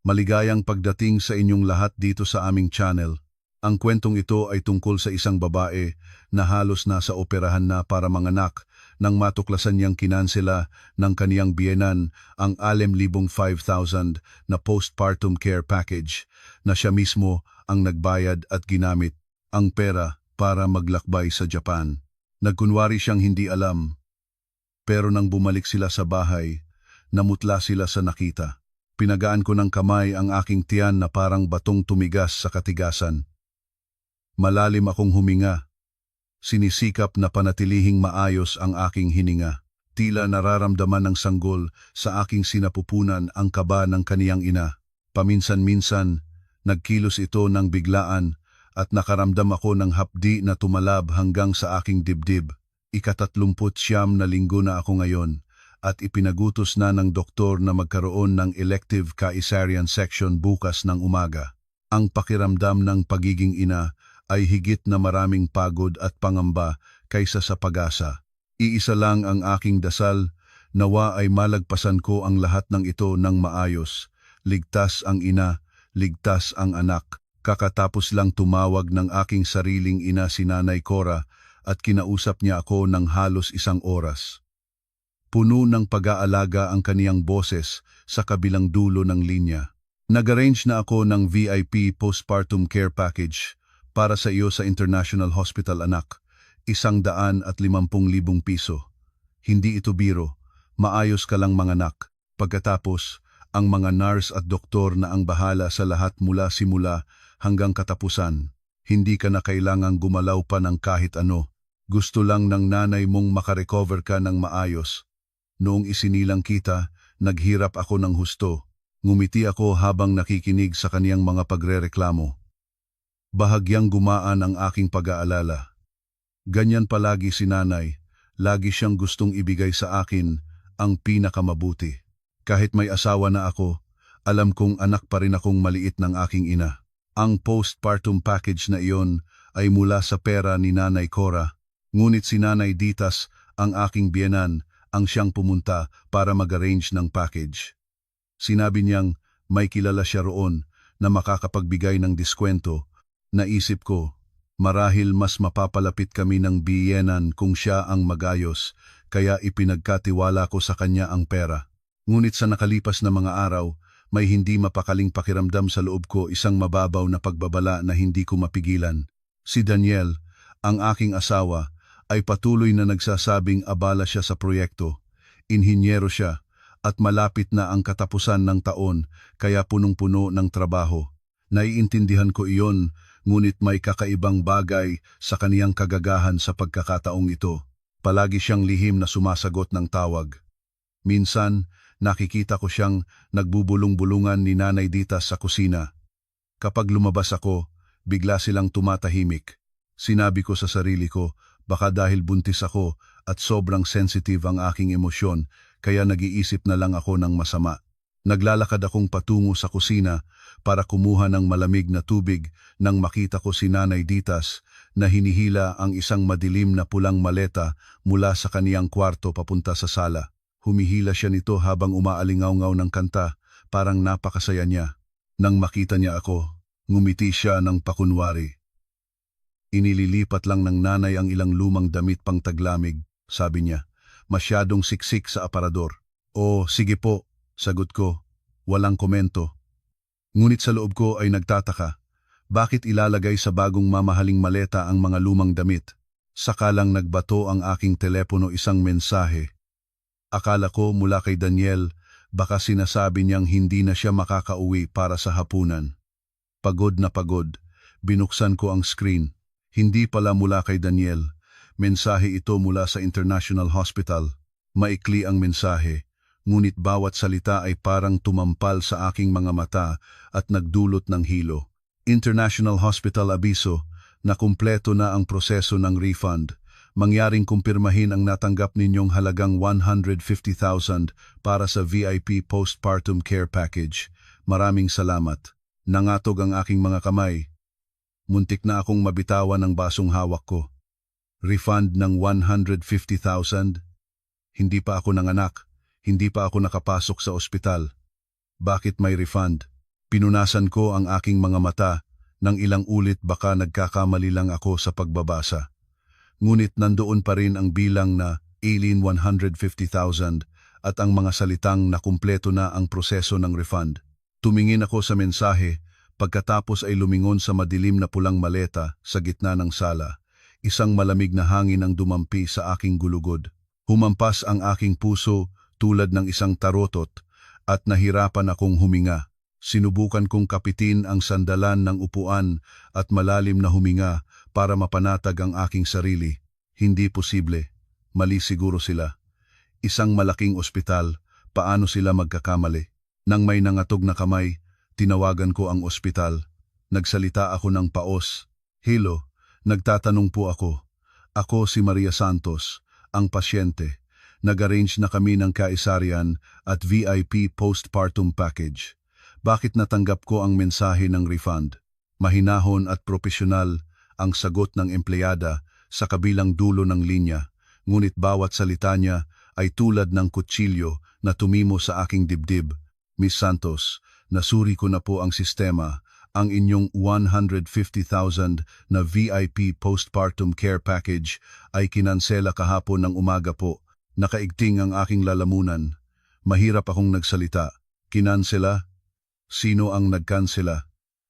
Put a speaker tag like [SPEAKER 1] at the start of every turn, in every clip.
[SPEAKER 1] Maligayang pagdating sa inyong lahat dito sa aming channel. Ang kwentong ito ay tungkol sa isang babae na halos nasa operahan na para manganak nang matuklasan niyang kinansela ng kaniyang biyenan ang 5,000 na postpartum care package na siya mismo ang nagbayad at ginamit ang pera para maglakbay sa Japan. Nagkunwari siyang hindi alam, pero nang bumalik sila sa bahay, namutla sila sa nakita. Pinagaan ko ng kamay ang aking tiyan na parang batong tumigas sa katigasan. Malalim akong huminga. Sinisikap na panatilihing maayos ang aking hininga. Tila nararamdaman ng sanggol sa aking sinapupunan ang kaba ng kaniyang ina. Paminsan-minsan, nagkilos ito ng biglaan at nakaramdam ako ng hapdi na tumalab hanggang sa aking dibdib. 39 na linggo na ako ngayon. At ipinagutos na ng doktor na magkaroon ng elective caesarean section bukas ng umaga. Ang pakiramdam ng pagiging ina ay higit na maraming pagod at pangamba kaysa sa pag-asa. Iisa lang ang aking dasal, nawa ay malagpasan ko ang lahat ng ito ng maayos. Ligtas ang ina, ligtas ang anak. Kakatapos lang tumawag ng aking sariling ina si Nanay Cora at kinausap niya ako ng halos 1 oras. Puno ng pag-aalaga ang kaniyang boses sa kabilang dulo ng linya. Nag-arrange na ako ng VIP postpartum care package para sa iyo sa International Hospital anak, 150,000 piso. Hindi ito biro, maayos ka lang manganak. Pagkatapos, ang mga nurse at doktor na ang bahala sa lahat mula simula hanggang katapusan. Hindi ka na kailangang gumalaw pa ng kahit ano. Gusto lang ng nanay mong makarecover ka ng maayos. Noong isinilang kita, naghirap ako ng husto. Ngumiti ako habang nakikinig sa kaniyang mga pagrereklamo. Bahagyang gumaan ang aking pag-aalala. Ganyan palagi si nanay, lagi siyang gustong ibigay sa akin ang pinakamabuti. Kahit may asawa na ako, alam kong anak pa rin akong maliit ng aking ina. Ang postpartum package na iyon ay mula sa pera ni Nanay Cora, ngunit si Nanay Ditas, ang aking biyenan, ang siyang pumunta para mag-arrange ng package. Sinabi niyang may kilala siya roon na makakapagbigay ng diskwento. Naisip ko, marahil mas mapapalapit kami ng biyenan kung siya ang magayos, kaya ipinagkatiwala ko sa kanya ang pera. Ngunit sa nakalipas na mga araw, may hindi mapakaling pakiramdam sa loob ko, isang mababaw na pagbabala na hindi ko mapigilan. Si Daniel, ang aking asawa, ay patuloy na nagsasabing abala siya sa proyekto. Inhinyero siya at malapit na ang katapusan ng taon kaya punong-puno ng trabaho. Naiintindihan ko iyon, ngunit may kakaibang bagay sa kaniyang kagagahan sa pagkakataong ito. Palagi siyang lihim na sumasagot ng tawag. Minsan, nakikita ko siyang nagbubulong-bulungan ni Nanay Ditas sa kusina. Kapag lumabas ako, bigla silang tumatahimik. Sinabi ko sa sarili ko, baka dahil buntis ako at sobrang sensitive ang aking emosyon, kaya nag-iisip na lang ako ng masama. Naglalakad akong patungo sa kusina para kumuha ng malamig na tubig nang makita ko si Nanay Ditas na hinihila ang isang madilim na pulang maleta mula sa kaniyang kwarto papunta sa sala. Humihila siya nito habang umaalingaw-ngaw ng kanta, parang napakasaya niya. Nang makita niya ako, ngumiti siya ng pakunwari. Inililipat lang ng nanay ang ilang lumang damit pang taglamig, sabi niya. Masyadong siksik sa aparador. O, sige po, sagot ko. Walang komento. Ngunit sa loob ko ay nagtataka. Bakit ilalagay sa bagong mamahaling maleta ang mga lumang damit? Sakalang nagbato ang aking telepono isang mensahe. Akala ko mula kay Daniel, baka sinasabi niyang hindi na siya makakauwi para sa hapunan. Pagod na pagod, binuksan ko ang screen. Hindi pala mula kay Daniel. Mensahe ito mula sa International Hospital. Maikli ang mensahe, ngunit bawat salita ay parang tumampal sa aking mga mata at nagdulot ng hilo. International Hospital abiso na kumpleto na ang proseso ng refund. Mangyaring kumpirmahin ang natanggap ninyong halagang 150,000 para sa VIP postpartum care package. Maraming salamat. Nangatog ang aking mga kamay. Muntik na akong mabitawan ang basong hawak ko. Refund ng 150,000? Hindi pa ako nanganak, hindi pa ako nakapasok sa ospital. Bakit may refund? Pinunasan ko ang aking mga mata nang ilang ulit baka nagkakamali lang ako sa pagbabasa. Ngunit nandoon pa rin ang bilang na 150,000 at ang mga salitang na kumpleto na ang proseso ng refund. Tumingin ako sa mensahe pagkatapos ay lumingon sa madilim na pulang maleta sa gitna ng sala. Isang malamig na hangin ang dumampi sa aking gulugod. Humampas ang aking puso tulad ng isang tarotot at nahirapan akong huminga. Sinubukan kong kapitin ang sandalan ng upuan at malalim na huminga para mapanatag ang aking sarili. Hindi posible. Mali siguro sila. Isang malaking ospital, paano sila magkakamali? Nang may nangatog na kamay, tinawagan ko ang ospital. Nagsalita ako ng paos. Hello, nagtatanong po ako. Ako si Maria Santos, ang pasyente. Nag-arrange na kami ng kaisarian at VIP postpartum package. Bakit natanggap ko ang mensahe ng refund? Mahinahon at propesyonal ang sagot ng empleyada sa kabilang dulo ng linya, ngunit bawat salita niya ay tulad ng kutsilyo na tumimo sa aking dibdib. Miss Santos, nasuri ko na po ang sistema. Ang inyong 150,000 na VIP postpartum care package ay kinansela kahapon ng umaga po. Nakaigting ang aking lalamunan. Mahirap akong nagsalita. Kinansela? Sino ang nagkansela?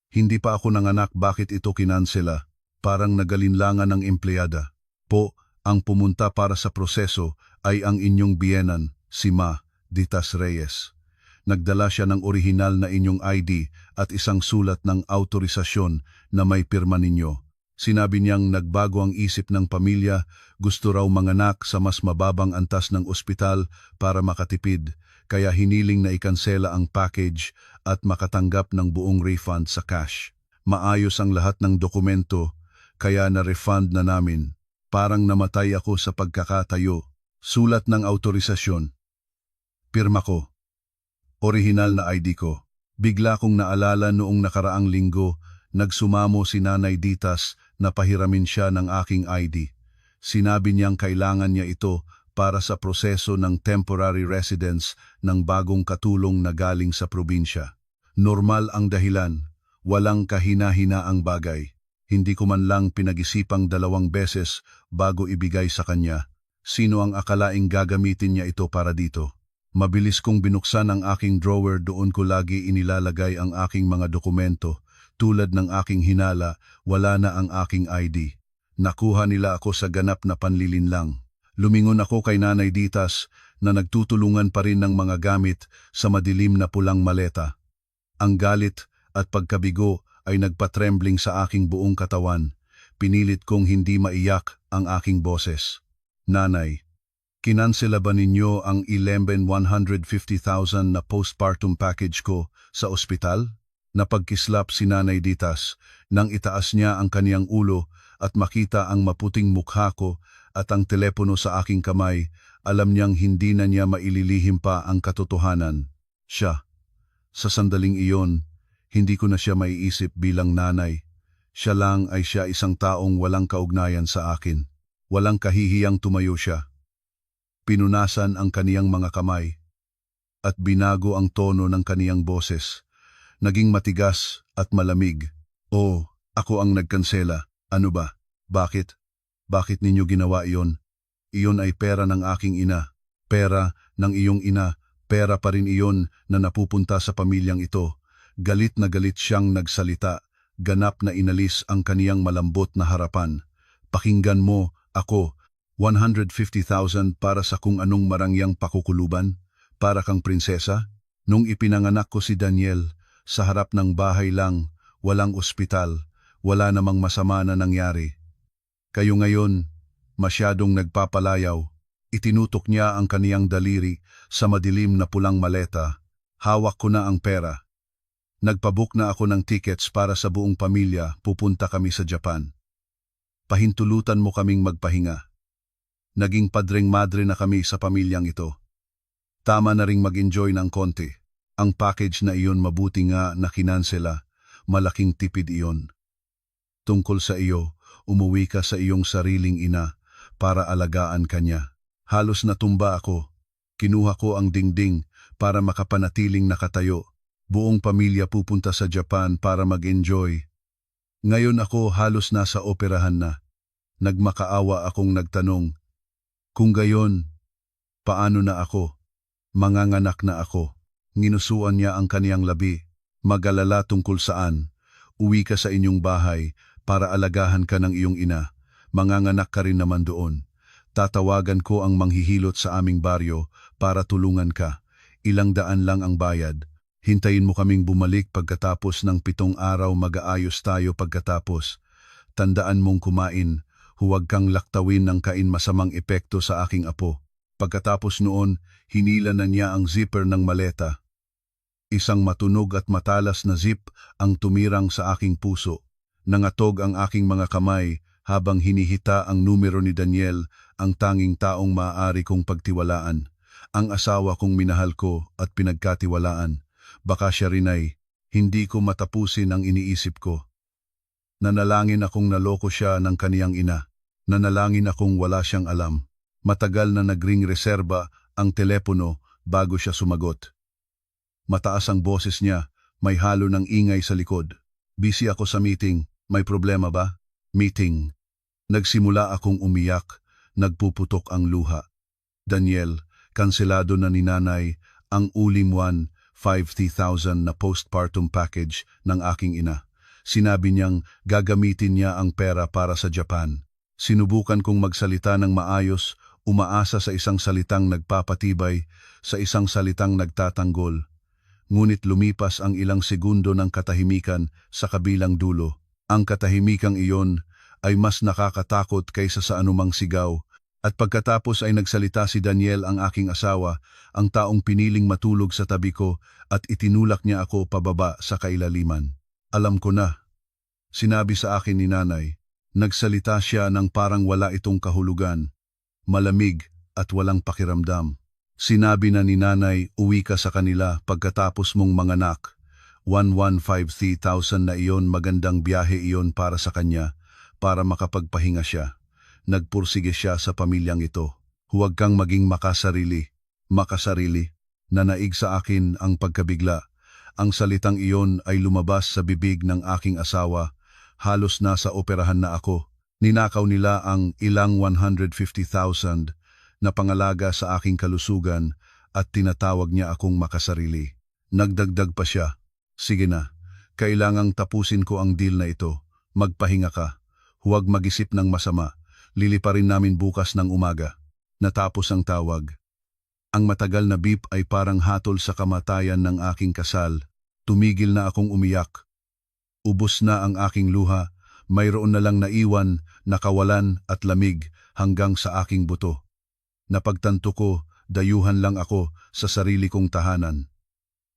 [SPEAKER 1] Hindi pa ako nanganak, bakit ito kinansela? Parang nagalinlangan ng empleyada. Po, ang pumunta para sa proseso ay ang inyong biyenan, si Ma Ditas Reyes. Nagdala siya ng orihinal na inyong ID at isang sulat ng autorisasyon na may pirma ninyo. Sinabi niyang nagbago ang isip ng pamilya, gusto raw manganak sa mas mababang antas ng ospital para makatipid, kaya hiniling na ikansela ang package at makatanggap ng buong refund sa cash. Maayos ang lahat ng dokumento, kaya na-refund na namin. Parang namatay ako sa pagkakatayo. Sulat ng autorisasyon. Pirma ko. Orihinal na ID ko. Bigla kong naalala noong nakaraang linggo, nagsumamo si Nanay Ditas na pahiramin siya ng aking ID. Sinabi niyang kailangan niya ito para sa proseso ng temporary residence ng bagong katulong na galing sa probinsya. Normal ang dahilan, walang kahina-hinaang bagay. Hindi ko man lang pinag-isipang 2 beses bago ibigay sa kanya. Sino ang akalaing gagamitin niya ito para dito? Mabilis kong binuksan ang aking drawer, doon ko lagi inilalagay ang aking mga dokumento. Tulad ng aking hinala, wala na ang aking ID. Nakuha nila ako sa ganap na panlilinlang. Lumingon ako kay Nanay Ditas na nagtutulungan pa rin ng mga gamit sa madilim na pulang maleta. Ang galit at pagkabigo ay nagpatrembling sa aking buong katawan. Pinilit kong hindi maiyak ang aking boses. Nanay, kinansela ba ninyo ang 150,000 na postpartum package ko sa ospital? Napagkislap si Nanay Ditas nang itaas niya ang kaniyang ulo at makita ang maputing mukha ko at ang telepono sa aking kamay. Alam niyang hindi na niya maililihim pa ang katotohanan. Siya. Sa sandaling iyon, hindi ko na siya maiisip bilang nanay. Siya lang ay siya, isang taong walang kaugnayan sa akin. Walang kahihiyang tumayo siya. Pinunasan ang kaniyang mga kamay at binago ang tono ng kaniyang boses. Naging matigas at malamig. Oh, ako ang nagkansela. Ano ba? Bakit? Bakit ninyo ginawa iyon? Iyon ay pera ng aking ina. Pera ng iyong ina. Pera pa rin iyon na napupunta sa pamilyang ito. Galit na galit siyang nagsalita. Ganap na inalis ang kaniyang malambot na harapan. Pakinggan mo, ako, 150,000 para sa kung anong marangyang pakukuluban? Para kang prinsesa? Nung ipinanganak ko si Daniel, sa harap ng bahay lang, walang ospital, wala namang masama na nangyari. Kayo ngayon, masyadong nagpapalayaw. Itinutok niya ang kaniyang daliri sa madilim na pulang maleta. Hawak ko na ang pera. Nagpabook na ako ng tickets para sa buong pamilya, pupunta kami sa Japan. Pahintulutan mo kaming magpahinga. Naging padreng-madre na kami sa pamilyang ito. Tama na ring mag-enjoy ng konti. Ang package na iyon mabuti nga na kinansela, malaking tipid iyon. Tungkol sa iyo, umuwi ka sa iyong sariling ina para alagaan kanya. Halos natumba ako. Kinuha ko ang dingding para makapanatiling nakatayo. Buong pamilya pupunta sa Japan para mag-enjoy. Ngayon ako halos nasa operahan na. Nagmakaawa akong nagtanong, kung gayon, paano na ako? Manganganak na ako. Nginusuan niya ang kaniyang labi. Mag-alala tungkol saan. Uwi ka sa inyong bahay para alagahan ka ng iyong ina. Manganganak ka rin naman doon. Tatawagan ko ang manghihilot sa aming baryo para tulungan ka. Ilang daan lang ang bayad. Hintayin mo kaming bumalik pagkatapos ng 7 araw, mag-aayos tayo pagkatapos. Tandaan mong kumain. Huwag kang laktawin ng kain, masamang epekto sa aking apo. Pagkatapos noon, hinila na niya ang zipper ng maleta. Isang matunog at matalas na zip ang tumirang sa aking puso. Nangatog ang aking mga kamay habang hinihita ang numero ni Daniel, ang tanging taong maaari kong pagtiwalaan. Ang asawa kong minahal ko at pinagkatiwalaan. Baka siya rin ay, hindi ko matapusin ang iniisip ko. Nanalangin akong naloko siya ng kaniyang ina. Nanalangin akong wala siyang alam. Matagal na nagring reserba ang telepono bago siya sumagot. Mataas ang boses niya, may halo ng ingay sa likod. Busy ako sa meeting, may problema ba? Meeting. Nagsimula akong umiyak, nagpuputok ang luha. Daniel, kanselado na ni nanay ang uling 50,000 na postpartum package ng aking ina. Sinabi niyang gagamitin niya ang pera para sa Japan. Sinubukan kong magsalita ng maayos, umaasa sa isang salitang nagpapatibay, sa isang salitang nagtatanggol. Ngunit lumipas ang ilang segundo ng katahimikan sa kabilang dulo. Ang katahimikang iyon ay mas nakakatakot kaysa sa anumang sigaw. At pagkatapos ay nagsalita si Daniel, ang aking asawa, ang taong piniling matulog sa tabi ko, at itinulak niya ako pababa sa kailaliman. Alam ko na. Sinabi sa akin ni nanay. Nagsalita siya ng parang wala itong kahulugan. Malamig at walang pakiramdam. Sinabi na ni nanay, uwi ka sa kanila pagkatapos mong manganak. 150,000 na iyon, magandang biyahe iyon para sa kanya, para makapagpahinga siya. Nagpursige siya sa pamilyang ito. Huwag kang maging makasarili. Makasarili. Nanaig sa akin ang pagkabigla. Ang salitang iyon ay lumabas sa bibig ng aking asawa. Halos nasa operahan na ako. Ninakaw nila ang ilang 150,000 na pangalaga sa aking kalusugan at tinatawag niya akong makasarili. Nagdagdag pa siya. Sige na, kailangang tapusin ko ang deal na ito. Magpahinga ka. Huwag mag-isip ng masama. Liliparin namin bukas ng umaga. Natapos ang tawag. Ang matagal na beep ay parang hatol sa kamatayan ng aking kasal. Tumigil na akong umiyak. Ubos na ang aking luha. Mayroon na lang naiwan, nakawalan at lamig hanggang sa aking buto. Napagtanto ko, dayuhan lang ako sa sarili kong tahanan.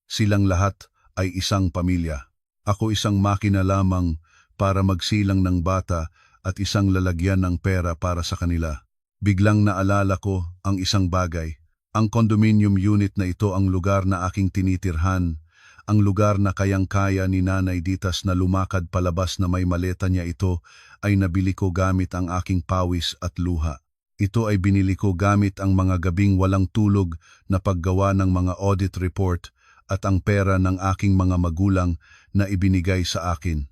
[SPEAKER 1] Silang lahat ay isang pamilya. Ako isang makina lamang para magsilang ng bata at isang lalagyan ng pera para sa kanila. Biglang naalala ko ang isang bagay. Ang condominium unit na ito ang lugar na aking tinitirhan, ang lugar na kayang-kaya ni Nanay Ditas na lumakad palabas na may maleta niya. Ito ay nabili ko gamit ang aking pawis at luha. Ito ay binili ko gamit ang mga gabing walang tulog na paggawa ng mga audit report at ang pera ng aking mga magulang na ibinigay sa akin.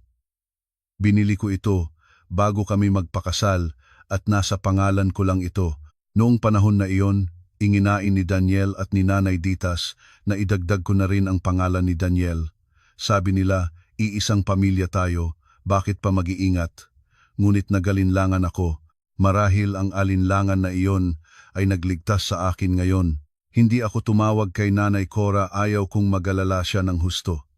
[SPEAKER 1] Binili ko ito bago kami magpakasal at nasa pangalan ko lang ito. Noong panahon na iyon, inginain ni Daniel at ni Nanay Ditas na idagdag ko na rin ang pangalan ni Daniel. Sabi nila, iisang pamilya tayo, bakit pa mag-iingat? Ngunit nagalinlangan ako, marahil ang alinlangan na iyon ay nagligtas sa akin ngayon. Hindi ako tumawag kay Nanay Cora, ayaw kong magalala siya ng husto.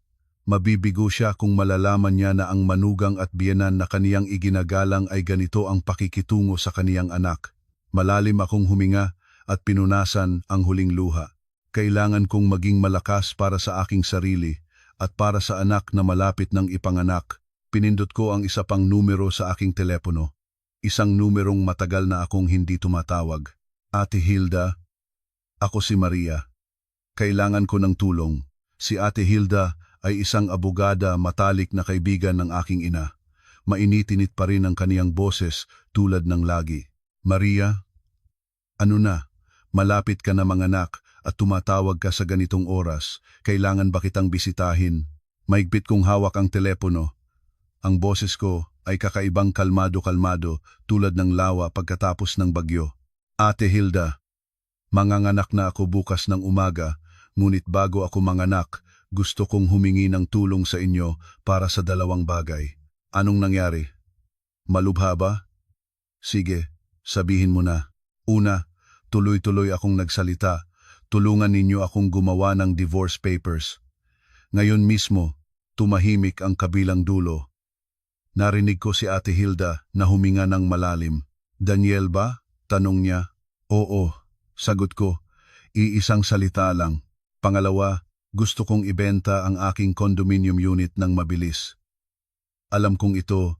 [SPEAKER 1] Mabibigo siya kung malalaman niya na ang manugang at biyenan na kaniyang iginagalang ay ganito ang pakikitungo sa kaniyang anak. Malalim akong huminga at pinunasan ang huling luha. Kailangan kong maging malakas para sa aking sarili at para sa anak na malapit ng ipanganak. Pinindot ko ang isa pang numero sa aking telepono. Isang numerong matagal na akong hindi tumatawag. Ate Hilda, ako si Maria. Kailangan ko ng tulong. Si Ate Hilda ay isang abogada, matalik na kaibigan ng aking ina. Mainitinit pa rin ang kaniyang boses tulad ng lagi. Maria, ano na? Malapit ka na manganak at tumatawag ka sa ganitong oras, kailangan ba kitang bisitahin? Maigpit kong hawak ang telepono. Ang boses ko ay kakaibang kalmado-kalmado tulad ng lawa pagkatapos ng bagyo. Ate Hilda, manganganak na ako bukas ng umaga, ngunit bago ako manganak, gusto kong humingi ng tulong sa inyo para sa dalawang bagay. Anong nangyari? Malubha ba? Sige, sabihin mo na. Una, tuloy-tuloy akong nagsalita. Tulungan ninyo akong gumawa ng divorce papers. Ngayon mismo, tumahimik ang kabilang dulo. Narinig ko si Ate Hilda na huminga ng malalim. Daniel ba? Tanong niya. Oo, sagot ko. Iisang salita lang. Pangalawa, gusto kong ibenta ang aking condominium unit ng mabilis. Alam kong ito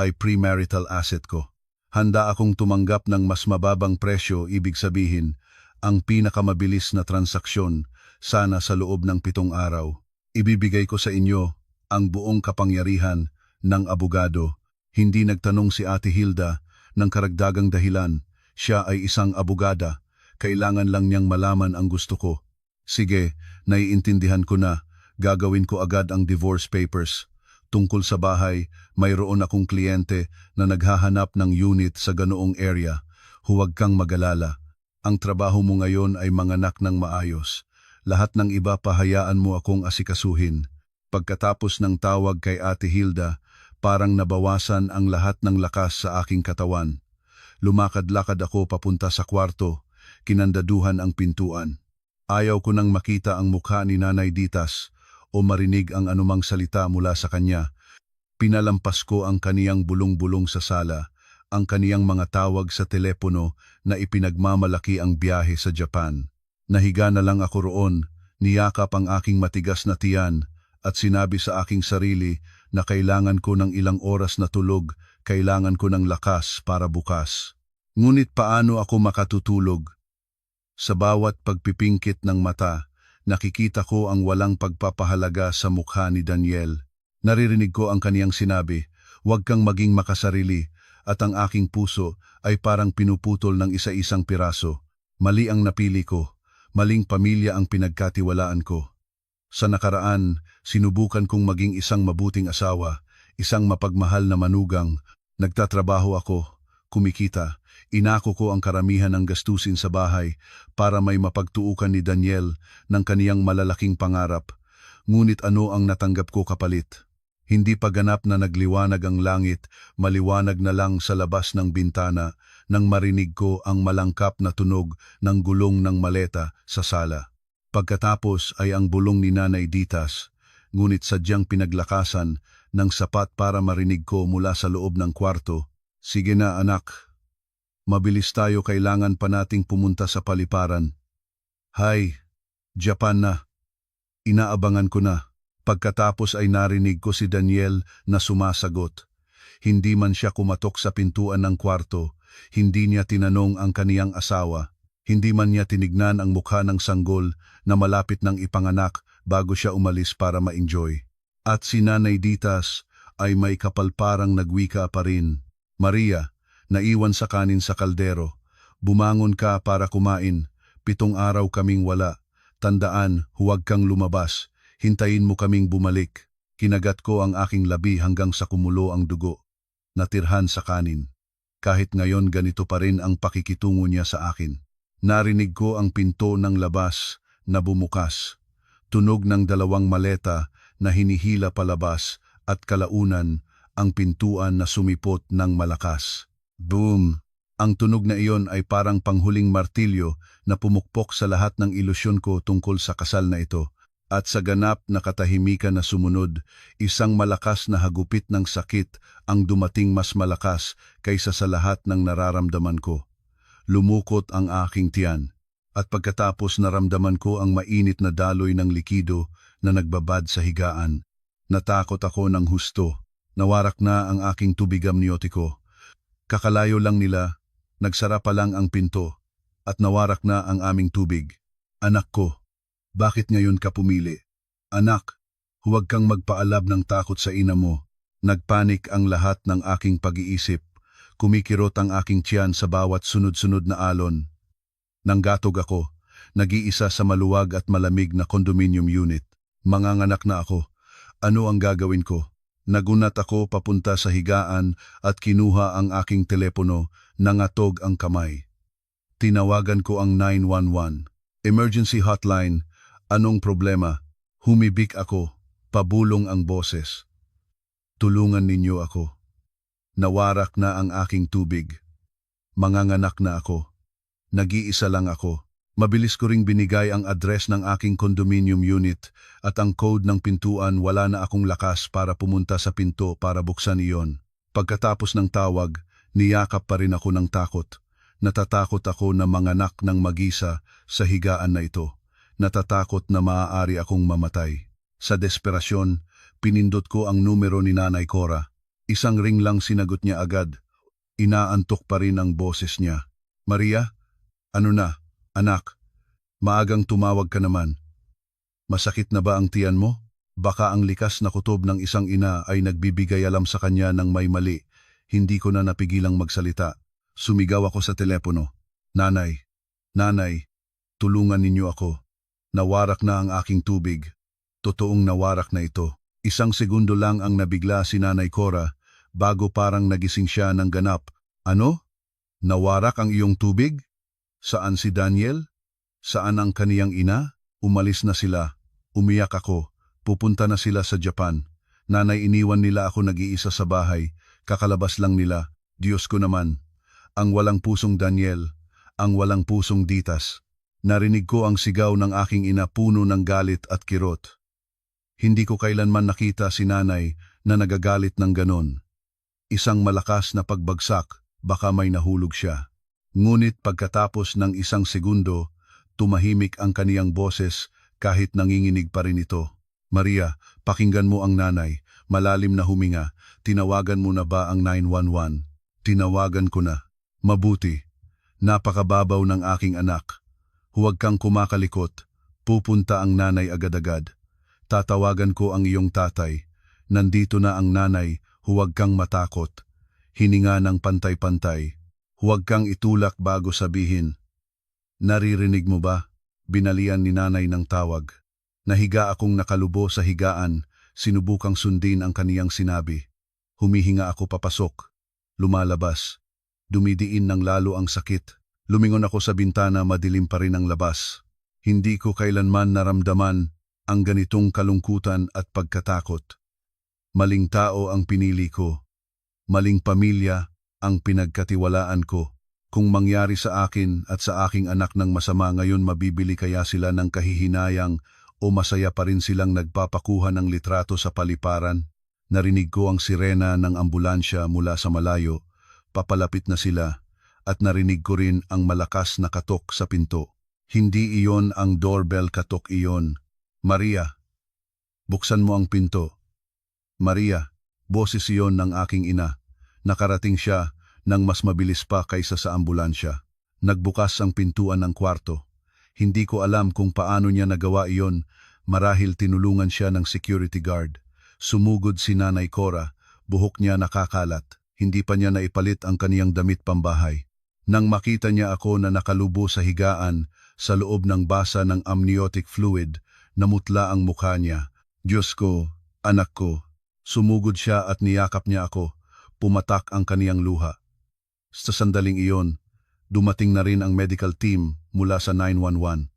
[SPEAKER 1] ay premarital asset ko. Handa akong tumanggap ng mas mababang presyo, ibig sabihin, ang pinakamabilis na transaksyon, sana sa loob ng 7 araw. Ibibigay ko sa inyo ang buong kapangyarihan ng abogado. Hindi nagtanong si Ate Hilda ng karagdagang dahilan. Siya ay isang abogada. Kailangan lang niyang malaman ang gusto ko. Sige, naiintindihan ko na. Gagawin ko agad ang divorce papers. Tungkol sa bahay, mayroon akong kliyente na naghahanap ng unit sa ganoong area. Huwag kang mag-alala. Ang trabaho mo ngayon ay manganak ng maayos. Lahat ng iba pahayaan mo akong asikasuhin. Pagkatapos ng tawag kay Ate Hilda, parang nabawasan ang lahat ng lakas sa aking katawan. Lumakad-lakad ako papunta sa kwarto, kinandaduhan ang pintuan. Ayaw ko nang makita ang mukha ni Nanay Ditas o marinig ang anumang salita mula sa kanya. Pinalampas ko ang kaniyang bulong-bulong sa sala, ang kaniyang mga tawag sa telepono na ipinagmamalaki ang biyahe sa Japan. Nahiga na lang ako roon, niyakap ang aking matigas na tiyan at sinabi sa aking sarili na kailangan ko ng ilang oras na tulog, kailangan ko ng lakas para bukas. Ngunit paano ako makatutulog? Sa bawat pagpipingkit ng mata, nakikita ko ang walang pagpapahalaga sa mukha ni Daniel. Naririnig ko ang kaniyang sinabi, "Huwag kang maging makasarili," at ang aking puso ay parang pinuputol ng isa-isang piraso. Mali ang napili ko, maling pamilya ang pinagkatiwalaan ko. Sa nakaraan, sinubukan kong maging isang mabuting asawa, isang mapagmahal na manugang. Nagtatrabaho ako, kumikita, inako ko ang karamihan ng gastusin sa bahay para may mapagtuukan ni Daniel ng kaniyang malalaking pangarap. Ngunit ano ang natanggap ko kapalit? Hindi pa ganap na nagliwanag ang langit, maliwanag na lang sa labas ng bintana nang marinig ko ang malangkap na tunog ng gulong ng maleta sa sala. Pagkatapos ay ang bulong ni Nanay Ditas, ngunit sadyang pinaglakasan ng sapat para marinig ko mula sa loob ng kwarto. Sige na anak, mabilis tayo, kailangan pa nating pumunta sa paliparan. Hay, Japan na. Inaabangan ko na. Pagkatapos ay narinig ko si Daniel na sumasagot. Hindi man siya kumatok sa pintuan ng kwarto, hindi niya tinanong ang kaniyang asawa. Hindi man niya tinignan ang mukha ng sanggol na malapit ng ipanganak bago siya umalis para ma-enjoy. At si Nanay Ditas ay may kapalparang nagwika pa rin. Maria, naiwan sa kanin sa kaldero. Bumangon ka para kumain. 7 araw kaming wala. Tandaan, huwag kang lumabas. Hintayin mo kaming bumalik. Kinagat ko ang aking labi hanggang sa kumulo ang dugo. Natirhan sa kanin. Kahit ngayon ganito pa rin ang pakikitungo niya sa akin. Narinig ko ang pinto ng labas na bumukas. Tunog ng 2 maleta na hinihila palabas at kalaunan ang pintuan na sumipot ng malakas. Boom! Ang tunog na iyon ay parang panghuling martilyo na pumukpok sa lahat ng ilusyon ko tungkol sa kasal na ito. At sa ganap na katahimikan na sumunod, isang malakas na hagupit ng sakit ang dumating, mas malakas kaysa sa lahat ng nararamdaman ko. Lumukot ang aking tiyan, at pagkatapos naramdaman ko ang mainit na daloy ng likido na nagbabad sa higaan. Natakot ako ng husto. Nawarak na ang aking tubig amniotiko. Kakalayo lang nila, nagsara pa lang ang pinto, at nawarak na ang aming tubig. Anak ko, bakit ngayon ka pumili? Anak, huwag kang magpaalab ng takot sa ina mo. Nagpanik ang lahat ng aking pag-iisip. Kumikirot ang aking tiyan sa bawat sunod-sunod na alon. Nanggatog ako. nag-iisa sa maluwag at malamig na condominium unit. Manganganak na ako. Ano ang gagawin ko? Nagunat ako papunta sa higaan at kinuha ang aking telepono, nangatog ang kamay. Tinawagan ko ang 911. Emergency hotline. Anong problema? Humibik ako. Pabulong ang boses. Tulungan ninyo ako. Nawarak na ang aking tubig. Manganganak na ako. Nag-iisa lang ako. Mabilis ko ring binigay ang address ng aking condominium unit at ang code ng pintuan. Wala na akong lakas para pumunta sa pinto para buksan iyon. Pagkatapos ng tawag, niyakap pa rin ako ng takot. Natatakot ako na manganak ng mag-isa sa higaan na ito. Natatakot na maaari akong mamatay. Sa desperasyon, pinindot ko ang numero ni Nanay Cora. Isang ring lang sinagot niya agad. Inaantok pa rin ang boses niya. Maria? Ano na? Anak, maagang tumawag ka naman. Masakit na ba ang tiyan mo? Baka ang likas na kutob ng isang ina ay nagbibigay alam sa kanya ng may mali. Hindi ko na napigilang magsalita. Sumigaw ako sa telepono. Nanay, tulungan ninyo ako. Nawarak na ang aking tubig. Totoong nawarak na ito. Isang segundo lang ang nabigla si Nanay Cora bago parang nagising siya ng ganap. Ano? Nawarak ang iyong tubig? Saan si Daniel? Saan ang kaniyang ina? Umalis na sila. Umiyak ako. Pupunta na sila sa Japan. Nanay, iniwan nila ako nag-iisa sa bahay. Kakalabas lang nila. Diyos ko naman. Ang walang pusong Daniel. Ang walang pusong Ditas. Narinig ko ang sigaw ng aking ina, puno ng galit at kirot. Hindi ko kailanman nakita si nanay na nagagalit ng ganon. Isang malakas na pagbagsak, baka may nahulog siya. Ngunit pagkatapos ng isang segundo, tumahimik ang kaniyang boses kahit nanginginig pa rin ito. Maria, pakinggan mo ang nanay. Malalim na huminga. Tinawagan mo na ba ang 911? Tinawagan ko na. Mabuti. Napakababaw ng aking anak. Huwag kang kumakalikot. Pupunta ang nanay agad-agad. Tatawagan ko ang iyong tatay. Nandito na ang nanay. Huwag kang matakot. Hininga ng pantay-pantay. Huwag kang itulak bago sabihin. Naririnig mo ba? Binalian ni nanay ng tawag. Nahiga akong nakalubo sa higaan, sinubukang sundin ang kaniyang sinabi. Humihinga ako papasok. Lumalabas. Dumidiin ng lalo ang sakit. Lumingon ako sa bintana, madilim pa rin ang labas. Hindi ko kailanman naramdaman ang ganitong kalungkutan at pagkatakot. Maling tao ang pinili ko. Maling pamilya ang pinagkatiwalaan ko. Kung mangyari sa akin at sa aking anak ng masama ngayon, mabibili kaya sila ng kahihinayang o masaya pa rin silang nagpapakuha ng litrato sa paliparan? Narinig ko ang sirena ng ambulansya mula sa malayo. Papalapit na sila at narinig ko rin ang malakas na katok sa pinto. Hindi iyon ang doorbell, katok iyon. Maria, buksan mo ang pinto. Maria, boses iyon ng aking ina. Nakarating siya nang mas mabilis pa kaysa sa ambulansya. Nagbukas ang pintuan ng kwarto. Hindi ko alam kung paano niya nagawa iyon. Marahil tinulungan siya ng security guard. Sumugod si Nanay Cora, buhok niya nakakalat. Hindi pa niya naipalit ang kaniyang damit pambahay. Nang makita niya ako na nakalubo sa higaan sa loob ng basa ng amniotic fluid, namutla ang mukha niya. Diyos ko, anak ko. Sumugod siya at niyakap niya ako. Pumatak ang kaniyang luha. Sa sandaling iyon, dumating na rin ang medical team mula sa 911.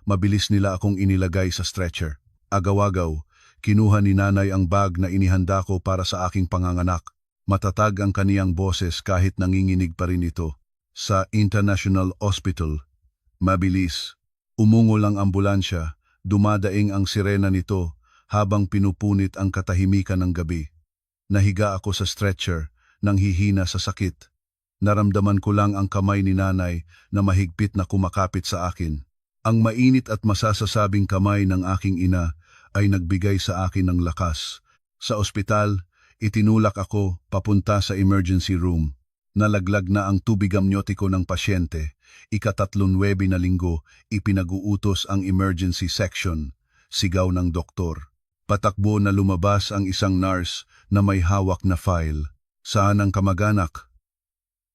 [SPEAKER 1] Mabilis nila akong inilagay sa stretcher. Agaw-agaw, kinuha ni nanay ang bag na inihanda ko para sa aking panganganak. Matatag ang kaniyang boses kahit nanginginig pa rin ito. Sa International Hospital, mabilis. Umungol ang ambulansya, dumadaing ang sirena nito habang pinupunit ang katahimikan ng gabi. Nahiga ako sa stretcher nang hihina sa sakit. Naramdaman ko lang ang kamay ni nanay na mahigpit na kumakapit sa akin. Ang mainit at masasasabing kamay ng aking ina ay nagbigay sa akin ng lakas. Sa ospital, itinulak ako papunta sa emergency room. Nalaglag na ang tubig amniotiko ng pasyente. Ika-39 na linggo, ipinag-uutos ang emergency section. Sigaw ng doktor. Patakbo na lumabas ang isang nurse na may hawak na file. Saan ang kamag-anak?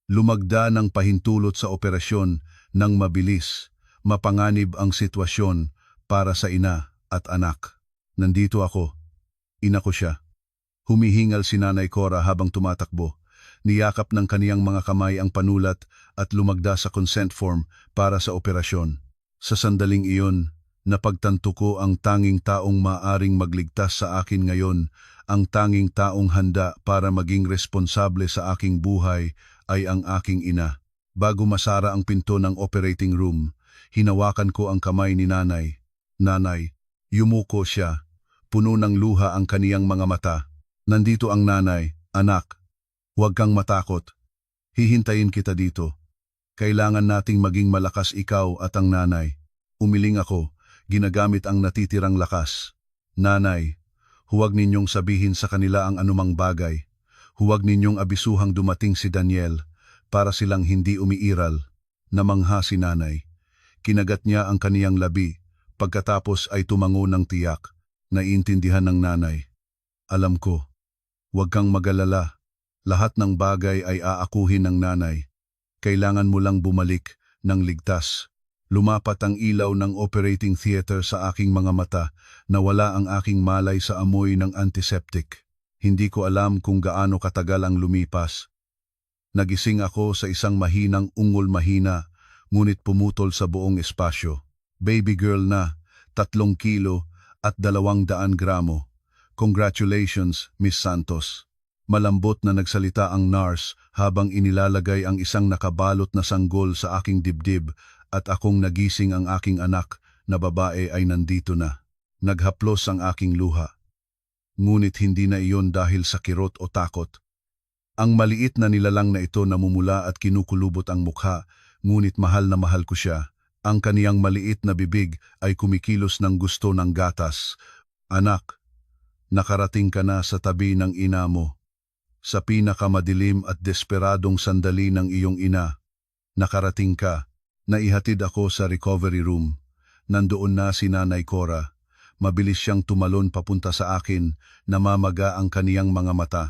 [SPEAKER 1] Lumagda ng pahintulot sa operasyon ng mabilis. Mapanganib ang sitwasyon para sa ina at anak. Nandito ako. Ina ko siya. Humihingal si Nanay Cora habang tumatakbo. Niyakap ng kaniyang mga kamay ang panulat at lumagda sa consent form para sa operasyon. Sa sandaling iyon, napagtanto ko ang tanging taong maaring magligtas sa akin ngayon, ang tanging taong handa para maging responsable sa aking buhay ay ang aking ina. Bago masara ang pinto ng operating room, hinawakan ko ang kamay ni Nanay. Nanay, yumuko siya. Puno ng luha ang kaniyang mga mata. Nandito ang nanay. Anak, huwag kang matakot. Hihintayin kita dito. Kailangan nating maging malakas ikaw at ang nanay. Umiling ako, ginagamit ang natitirang lakas. Nanay, huwag ninyong sabihin sa kanila ang anumang bagay. Huwag ninyong abisuhang dumating si Daniel para silang hindi umiiral. Namangha si Nanay. Kinagat niya ang kaniyang labi, pagkatapos ay tumango ng tiyak. Naiintindihan ng nanay. Alam ko. Huwag kang mag-alala. Lahat ng bagay ay aakuhin ng nanay. Kailangan mo lang bumalik ng ligtas. Lumapat ang ilaw ng operating theater sa aking mga mata, nawala ang aking malay sa amoy ng antiseptic. Hindi ko alam kung gaano katagal ang lumipas. Nagising ako sa isang mahinang ungol mahina, ngunit pumutol sa buong espasyo. Baby girl na, 3 kilo at 200 gramo. Congratulations, Miss Santos. Malambot na nagsalita ang nurse habang inilalagay ang isang nakabalot na sanggol sa aking dibdib at akong nagising ang aking anak na babae ay nandito na. Naghaplos ang aking luha. Ngunit hindi na iyon dahil sa kirot o takot. Ang maliit na nilalang na ito namumula at kinukulubot ang mukha, ngunit mahal na mahal ko siya. Ang kaniyang maliit na bibig ay kumikilos ng gusto ng gatas. Anak, nakarating ka na sa tabi ng ina mo. Sa pinakamadilim at desperadong sandali ng iyong ina, nakarating ka. Naihatid ako sa recovery room. Nandoon na si Nanay Cora. Mabilis siyang tumalon papunta sa akin, namamaga ang kaniyang mga mata.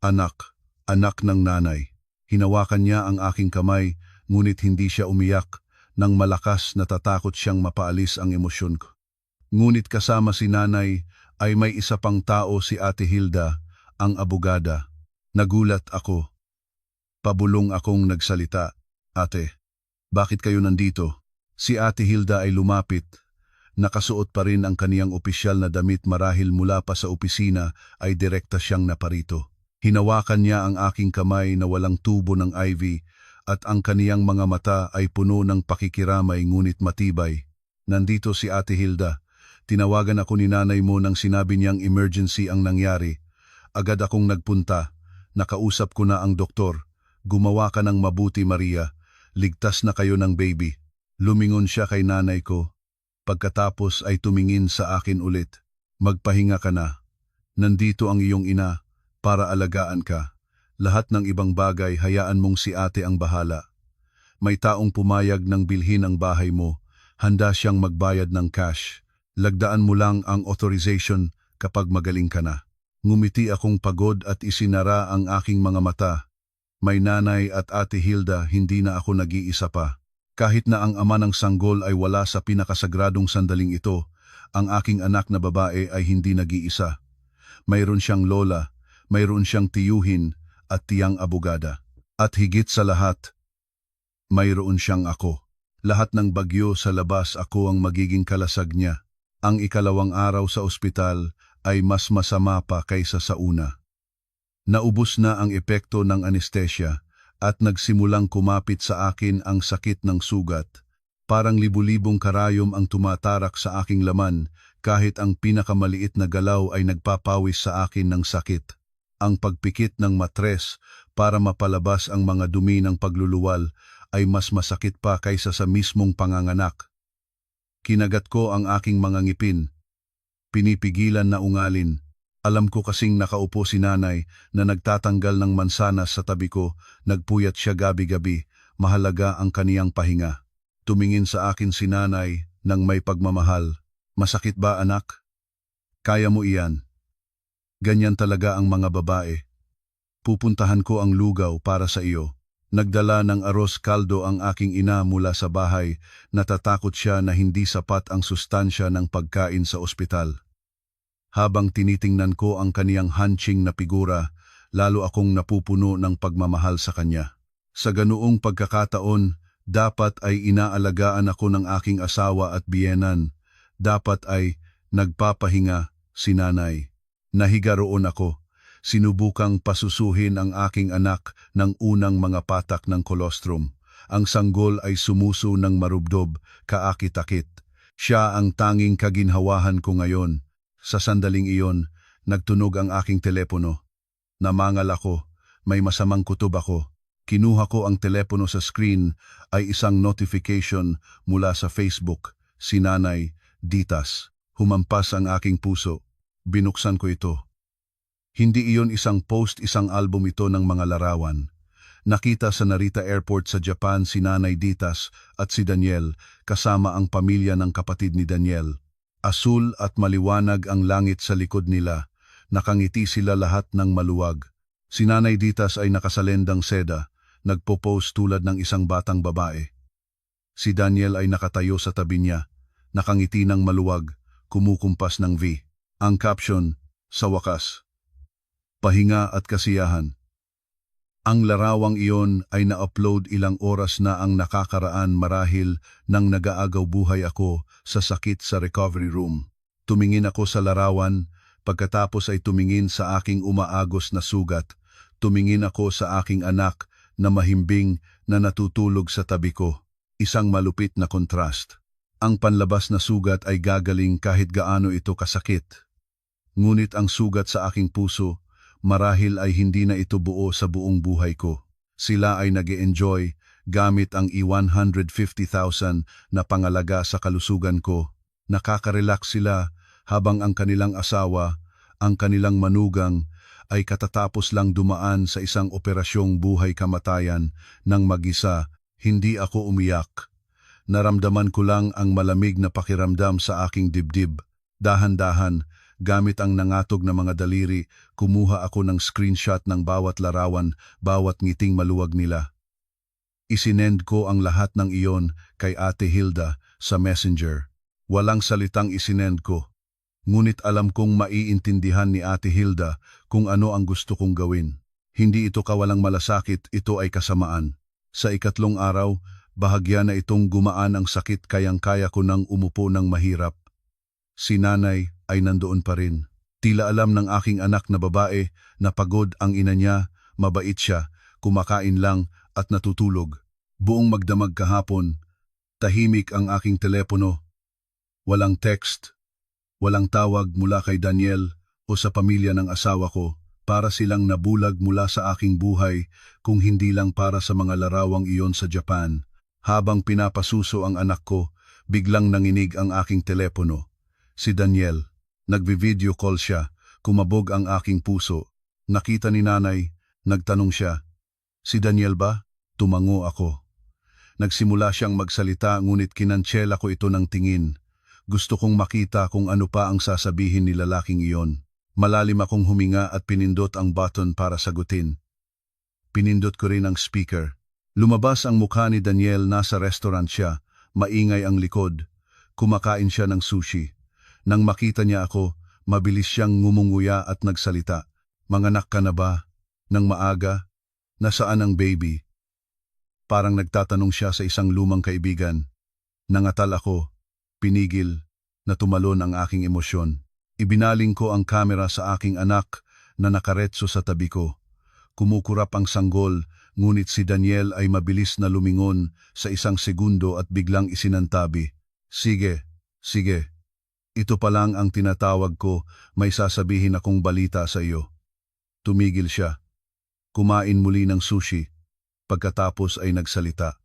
[SPEAKER 1] Anak, anak ng nanay. Hinawakan niya ang aking kamay, ngunit hindi siya umiyak. Nang malakas natatakot siyang mapaalis ang emosyon ko. Ngunit kasama si nanay ay may isa pang tao, si Ate Hilda, ang abogada. Nagulat ako. Pabulong akong nagsalita. Ate, bakit kayo nandito? Si Ate Hilda ay lumapit. Nakasuot pa rin ang kaniyang opisyal na damit, marahil mula pa sa opisina ay direkta siyang naparito. Hinawakan niya ang aking kamay na walang tubo ng IV at ang kaniyang mga mata ay puno ng pakikiramay ngunit matibay. Nandito si Ate Hilda. Tinawagan ako ni nanay mo nang sinabi niyang emergency ang nangyari. Agad akong nagpunta. Nakausap ko na ang doktor. Gumawa ka ng mabuti, Maria. Ligtas na kayo ng baby. Lumingon siya kay nanay ko. Pagkatapos ay tumingin sa akin ulit. Magpahinga ka na. Nandito ang iyong ina para alagaan ka. Lahat ng ibang bagay hayaan mong si ate ang bahala. May taong pumayag ng bilhin ang bahay mo. Handa siyang magbayad ng cash. Lagdaan mo lang ang authorization kapag magaling ka na. Ngumiti akong pagod at isinara ang aking mga mata. May nanay at Ate Hilda, hindi na ako nag-iisa pa. Kahit na ang ama ng sanggol ay wala sa pinakasagradong sandaling ito, ang aking anak na babae ay hindi nag-iisa. Mayroon siyang lola, mayroon siyang tiyuhin at tiyang abogada. At higit sa lahat, mayroon siyang ako. Lahat ng bagyo sa labas, ako ang magiging kalasag niya. Ang ikalawang araw sa ospital ay mas masama pa kaysa sa una. Naubos na ang epekto ng anestesya at nagsimulang kumapit sa akin ang sakit ng sugat. Parang libu-libong karayom ang tumatarak sa aking laman, kahit ang pinakamaliit na galaw ay nagpapawis sa akin ng sakit. Ang pagpikit ng matres para mapalabas ang mga dumi ng pagluluwal ay mas masakit pa kaysa sa mismong panganganak. Kinagat ko ang aking mga ngipin. Pinipigilan na ungalin. Alam ko kasing nakaupo si nanay na nagtatanggal ng mansanas sa tabi ko, nagpuyat siya gabi-gabi, mahalaga ang kaniyang pahinga. Tumingin sa akin si nanay nang may pagmamahal. Masakit ba, anak? Kaya mo iyan. Ganyan talaga ang mga babae. Pupuntahan ko ang lugaw para sa iyo. Nagdala ng arroz kaldo ang aking ina mula sa bahay, natatakot siya na hindi sapat ang sustansya ng pagkain sa ospital. Habang tinitingnan ko ang kaniyang hunching na figura, lalo akong napupuno ng pagmamahal sa kanya. Sa ganoong pagkakataon, dapat ay inaalagaan ako ng aking asawa at biyenan. Dapat ay nagpapahinga si nanay. Nahiga roon ako. Sinubukang pasusuhin ang aking anak ng unang mga patak ng colostrum. Ang sanggol ay sumuso ng marubdob, kaakit-akit. Siya ang tanging kaginhawahan ko ngayon. Sa sandaling iyon, nagtunog ang aking telepono. Namangal ako, may masamang kutob ako. Kinuha ko ang telepono sa screen ay isang notification mula sa Facebook. Si Nanay Ditas. Humampas ang aking puso. Binuksan ko ito. Hindi iyon isang post, isang album ito ng mga larawan. Nakita sa Narita Airport sa Japan si Nanay Ditas at si Daniel kasama ang pamilya ng kapatid ni Daniel. Asul at maliwanag ang langit sa likod nila. Nakangiti sila lahat ng maluwag. Si Nanay Ditas ay nakasalendang seda, nagpo-pose tulad ng isang batang babae. Si Daniel ay nakatayo sa tabi niya, nakangiti ng maluwag, kumukumpas ng V. Ang caption, sa wakas. Pahinga at kasiyahan. Ang larawang iyon ay na-upload ilang oras na ang nakakaraan marahil nang nag-aagaw buhay ako sa sakit sa recovery room. Tumingin ako sa larawan, pagkatapos ay tumingin sa aking umaagos na sugat. Tumingin ako sa aking anak na mahimbing na natutulog sa tabi ko. Isang malupit na kontrast. Ang panlabas na sugat ay gagaling kahit gaano ito kasakit. Ngunit ang sugat sa aking puso, marahil ay hindi na ito buo sa buong buhay ko. Sila ay nag-e-enjoy gamit ang i-150,000 na pangalaga sa kalusugan ko. Nakaka-relax sila habang ang kanilang asawa, ang kanilang manugang, ay katatapos lang dumaan sa isang operasyong buhay-kamatayan ng mag-isa. Hindi ako umiyak. Naramdaman ko lang ang malamig na pakiramdam sa aking dibdib. Dahan-dahan, gamit ang nangatog na mga daliri, kumuha ako ng screenshot ng bawat larawan, bawat ngiting maluwag nila. Isinend ko ang lahat ng iyon kay Ate Hilda sa Messenger. Walang salitang isinend ko. Ngunit alam kong maiintindihan ni Ate Hilda kung ano ang gusto kong gawin. Hindi ito kawalang malasakit, ito ay kasamaan. Sa ikatlong araw, bahagya na itong gumaan ang sakit, kayang-kaya ko nang umupo ng mahirap. Si Nanay ay nandoon pa rin. Tila alam ng aking anak na babae na pagod ang ina niya, mabait siya, kumakain lang at natutulog. Buong magdamag kahapon, tahimik ang aking telepono. Walang text, walang tawag mula kay Daniel o sa pamilya ng asawa ko, para silang nabulag mula sa aking buhay kung hindi lang para sa mga larawang iyon sa Japan. Habang pinapasuso ang anak ko, biglang nanginig ang aking telepono. Si Daniel. Nagvi-video call siya, kumabog ang aking puso. Nakita ni Nanay, nagtanong siya. Si Daniel ba? Tumango ako. Nagsimula siyang magsalita, ngunit kinantsela ko ito ng tingin. Gusto kong makita kung ano pa ang sasabihin ni lalaking iyon. Malalim akong huminga at pinindot ang button para sagutin. Pinindot ko rin ang speaker. Lumabas ang mukha ni Daniel, nasa restaurant siya, maingay ang likod. Kumakain siya ng sushi. Nang makita niya ako, mabilis siyang ngumunguya at nagsalita. Manganak ka na ba? Nang maaga? Nasaan ang baby? Parang nagtatanong siya sa isang lumang kaibigan. Nangatal ako, pinigil, na tumalon ang aking emosyon. Ibinaling ko ang kamera sa aking anak na nakaretso sa tabi ko. Kumukurap ang sanggol, ngunit si Daniel ay mabilis na lumingon sa isang segundo at biglang isinantabi. Sige, sige. Ito pa lang ang tinatawag ko, may sasabihin akong balita sa iyo. Tumigil siya. Kumain muli ng sushi. Pagkatapos ay nagsalita.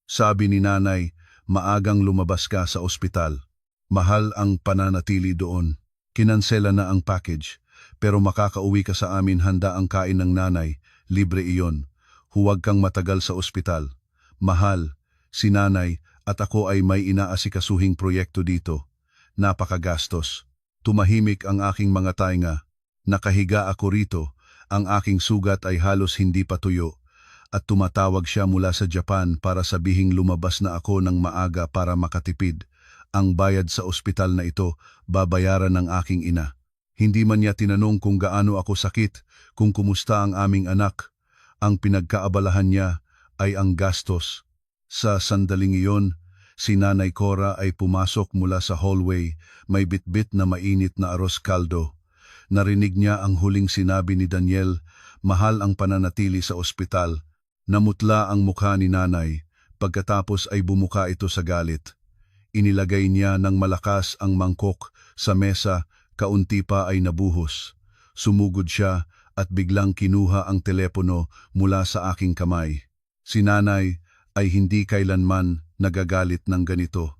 [SPEAKER 1] Sabi ni Nanay, maagang lumabas ka sa ospital. Mahal ang pananatili doon. Kinansela na ang package, pero makakauwi ka sa amin, handa ang kain ng Nanay, libre iyon. Huwag kang matagal sa ospital. Mahal, si Nanay at ako ay may inaasikasuhing proyekto dito. Napakagastos. Tumahimik ang aking mga tainga. Nakahiga ako rito, ang aking sugat ay halos hindi pa tuyo. at tumatawag siya mula sa Japan para sabihing lumabas na ako ng maaga para makatipid. Ang bayad sa ospital na ito, babayaran ng aking ina. Hindi man niya tinanong kung gaano ako sakit, kung kumusta ang aming anak. Ang pinagkaabalahan niya ay ang gastos. Sa sandaling iyon, si Nanay Cora ay pumasok mula sa hallway, may bitbit na mainit na arroz caldo. Narinig niya ang huling sinabi ni Daniel, mahal ang pananatili sa ospital. Namutla ang mukha ni Nanay, pagkatapos ay bumuka ito sa galit. Inilagay niya ng malakas ang mangkok sa mesa, kaunti pa ay nabuhos. Sumugod siya at biglang kinuha ang telepono mula sa aking kamay. Si Nanay ay hindi kailanman nagagalit ng ganito.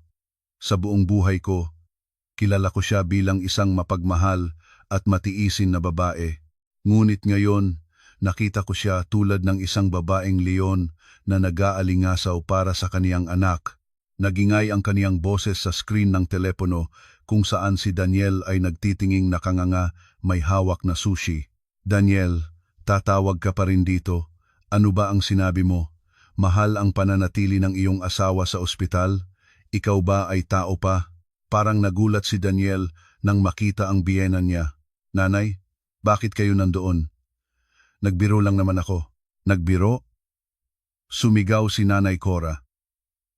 [SPEAKER 1] Sa buong buhay ko, kilala ko siya bilang isang mapagmahal at matiisin na babae. Ngunit ngayon, nakita ko siya tulad ng isang babaeng leon na nag-aalingasaw para sa kaniyang anak. Nagingay ang kaniyang boses sa screen ng telepono kung saan si Daniel ay nagtitinging nakanganga may hawak na sushi. Daniel, tatawag ka pa rin dito. Ano ba ang sinabi mo? Mahal ang pananatili ng iyong asawa sa ospital? Ikaw ba ay tao pa? Parang nagulat si Daniel nang makita ang biyenan niya. Nanay, bakit kayo nandoon? Nagbiro lang naman ako. Nagbiro? Sumigaw si Nanay Cora.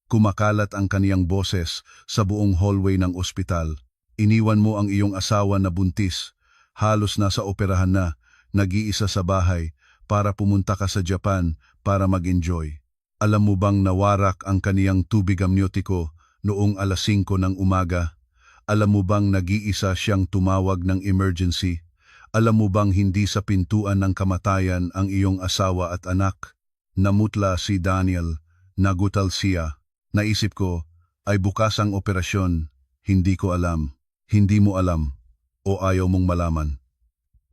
[SPEAKER 1] Kumakalat ang kaniyang boses sa buong hallway ng ospital. Iniwan mo ang iyong asawa na buntis. Halos nasa operahan na, nag-iisa sa bahay, para pumunta ka sa Japan para mag-enjoy. Alam mo bang nawarak ang kaniyang tubig amniotiko noong alas 5 ng umaga? Alam mo bang nag-iisa siyang tumawag ng emergency? Alam mo bang hindi sa pintuan ng kamatayan ang iyong asawa at anak? Namutla si Daniel, nagutal siya. Naisip ko, ay bukas ang operasyon, hindi ko alam, hindi mo alam, o ayaw mong malaman.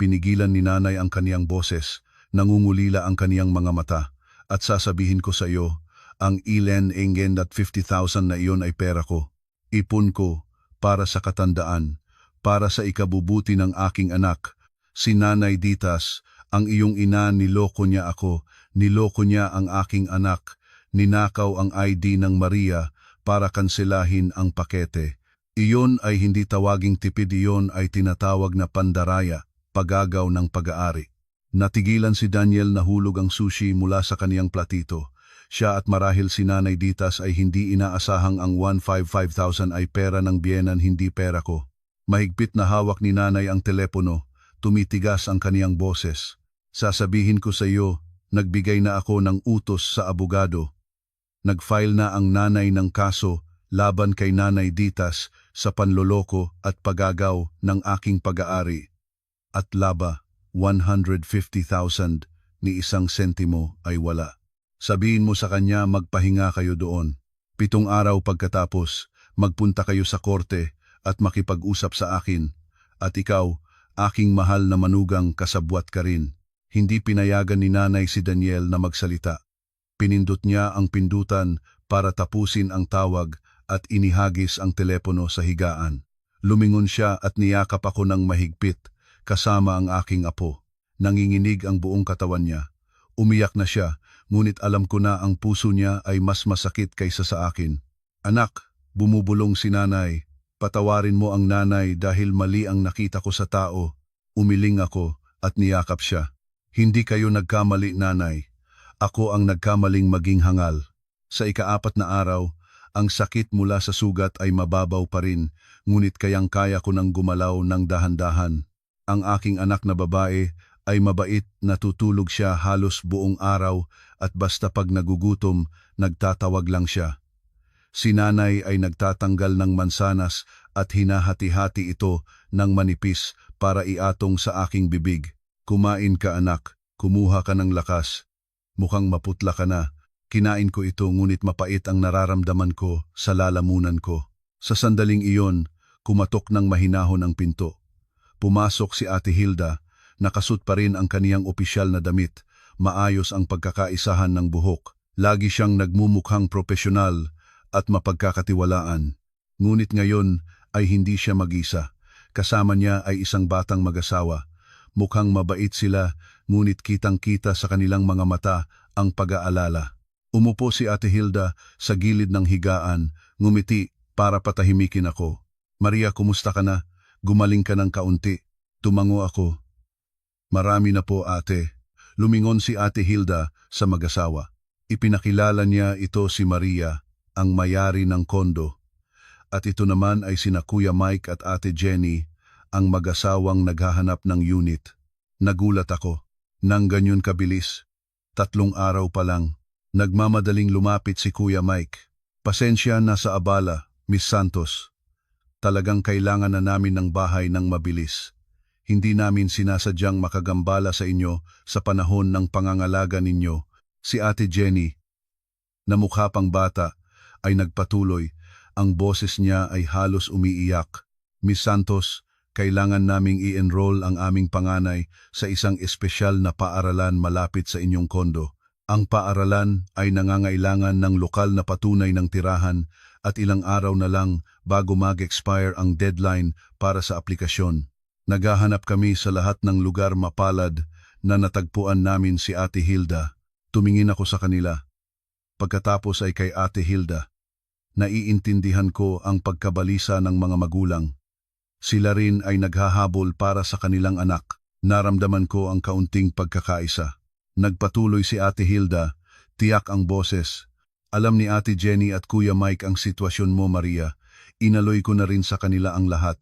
[SPEAKER 1] Pinigilan ni Nanay ang kaniyang boses, nangungulila ang kaniyang mga mata, at sasabihin ko sa iyo, ang ilen engen at 50,000 na iyon ay pera ko. Ipon ko, para sa katandaan, para sa ikabubuti ng aking anak. Si Nanay Ditas, ang iyong ina, niloko niya ako, niloko niya ang aking anak. Ninakaw ang ID ng Maria para kanselahin ang pakete. Iyon ay hindi tawaging tipid, iyon ay tinatawag na pandaraya, pagagaw ng pag-aari. Natigilan si Daniel na hulog ang sushi mula sa kaniyang platito. Siya at marahil si Nanay Ditas ay hindi inaasahang ang 155,000 ay pera ng biyenan, hindi pera ko. Mahigpit na hawak ni Nanay ang telepono, tumitigas ang kaniyang boses. Sasabihin ko sa iyo, nagbigay na ako ng utos sa abogado. Nag-file na ang nanay ng kaso laban kay Nanay Ditas sa panloloko at pagagaw ng aking pag-aari. At laba, 150,000 ni isang sentimo ay wala. Sabihin mo sa kanya magpahinga kayo doon. 7 araw pagkatapos, magpunta kayo sa korte at makipag-usap sa akin. At ikaw, aking mahal na manugang, kasabwat ka rin. Hindi pinayagan ni Nanay si Daniel na magsalita. Pinindot niya ang pindutan para tapusin ang tawag at inihagis ang telepono sa higaan. Lumingon siya at niyakap ako ng mahigpit, kasama ang aking apo. Nanginginig ang buong katawan niya. Umiyak na siya, ngunit alam ko na ang puso niya ay mas masakit kaysa sa akin. Anak, bumubulong si Nanay. Patawarin mo ang nanay dahil mali ang nakita ko sa tao. Umiling ako at niyakap siya. Hindi kayo nagkamali, Nanay. Ako ang nagkamaling maging hangal. Sa ika-4 na araw, ang sakit mula sa sugat ay mababaw pa rin, ngunit kayang-kaya ko nang gumalaw ng dahan-dahan. Ang aking anak na babae ay mabait, natutulog siya halos buong araw at basta pag nagugutom, nagtatawag lang siya. Si Nanay ay nagtatanggal ng mansanas at hinahati-hati ito ng manipis para iatong sa aking bibig. Kumain ka, anak, kumuha ka ng lakas. Mukhang maputla ka na. Kinain ko ito, ngunit mapait ang nararamdaman ko sa lalamunan ko. Sa sandaling iyon, kumatok ng mahinahon ang pinto. Pumasok si Ate Hilda, nakasut pa rin ang kaniyang opisyal na damit, maayos ang pagkakaisahan ng buhok. Lagi siyang nagmumukhang propesyonal at mapagkakatiwalaan. Ngunit ngayon ay hindi siya mag-isa. Kasama niya ay isang batang mag-asawa. Mukhang mabait sila ngunit kitang-kita sa kanilang mga mata ang pag-aalala. Umupo si Ate Hilda sa gilid ng higaan, ngumiti para patahimikin ako. Maria, kumusta ka na? Gumaling ka ng kaunti. Tumango ako. Marami na po, ate. Lumingon si Ate Hilda sa mag-asawa. Ipinakilala niya ito si Maria, ang mayari ng kondo. At ito naman ay sina Kuya Mike at Ate Jenny, ang mag-asawang naghahanap ng unit. Nagulat ako. Nang ganyan kabilis. 3 araw pa lang. Nagmamadaling lumapit si Kuya Mike. Pasensya na sa abala, Miss Santos. Talagang kailangan na namin ng bahay ng mabilis. Hindi namin sinasadyang makagambala sa inyo sa panahon ng pangangalaga ninyo. Si Ate Jenny, na mukha pang bata, ay nagpatuloy. Ang boses niya ay halos umiiyak. Miss Santos, kailangan naming i-enroll ang aming panganay sa isang espesyal na paaralan malapit sa inyong kondo. Ang paaralan ay nangangailangan ng lokal na patunay ng tirahan at ilang araw na lang bago mag-expire ang deadline para sa aplikasyon. Naghahanap kami sa lahat ng lugar mapalad na natagpuan namin si Ate Hilda. Tumingin ako sa kanila. Pagkatapos ay kay Ate Hilda. Naiintindihan ko ang pagkabalisa ng mga magulang. Sila rin ay naghahabol para sa kanilang anak. Naramdaman ko ang kaunting pagkakaisa. Nagpatuloy si Ate Hilda, tiyak ang boses. Alam ni Ate Jenny at Kuya Mike ang sitwasyon mo, Maria. Inaloy ko na rin sa kanila ang lahat.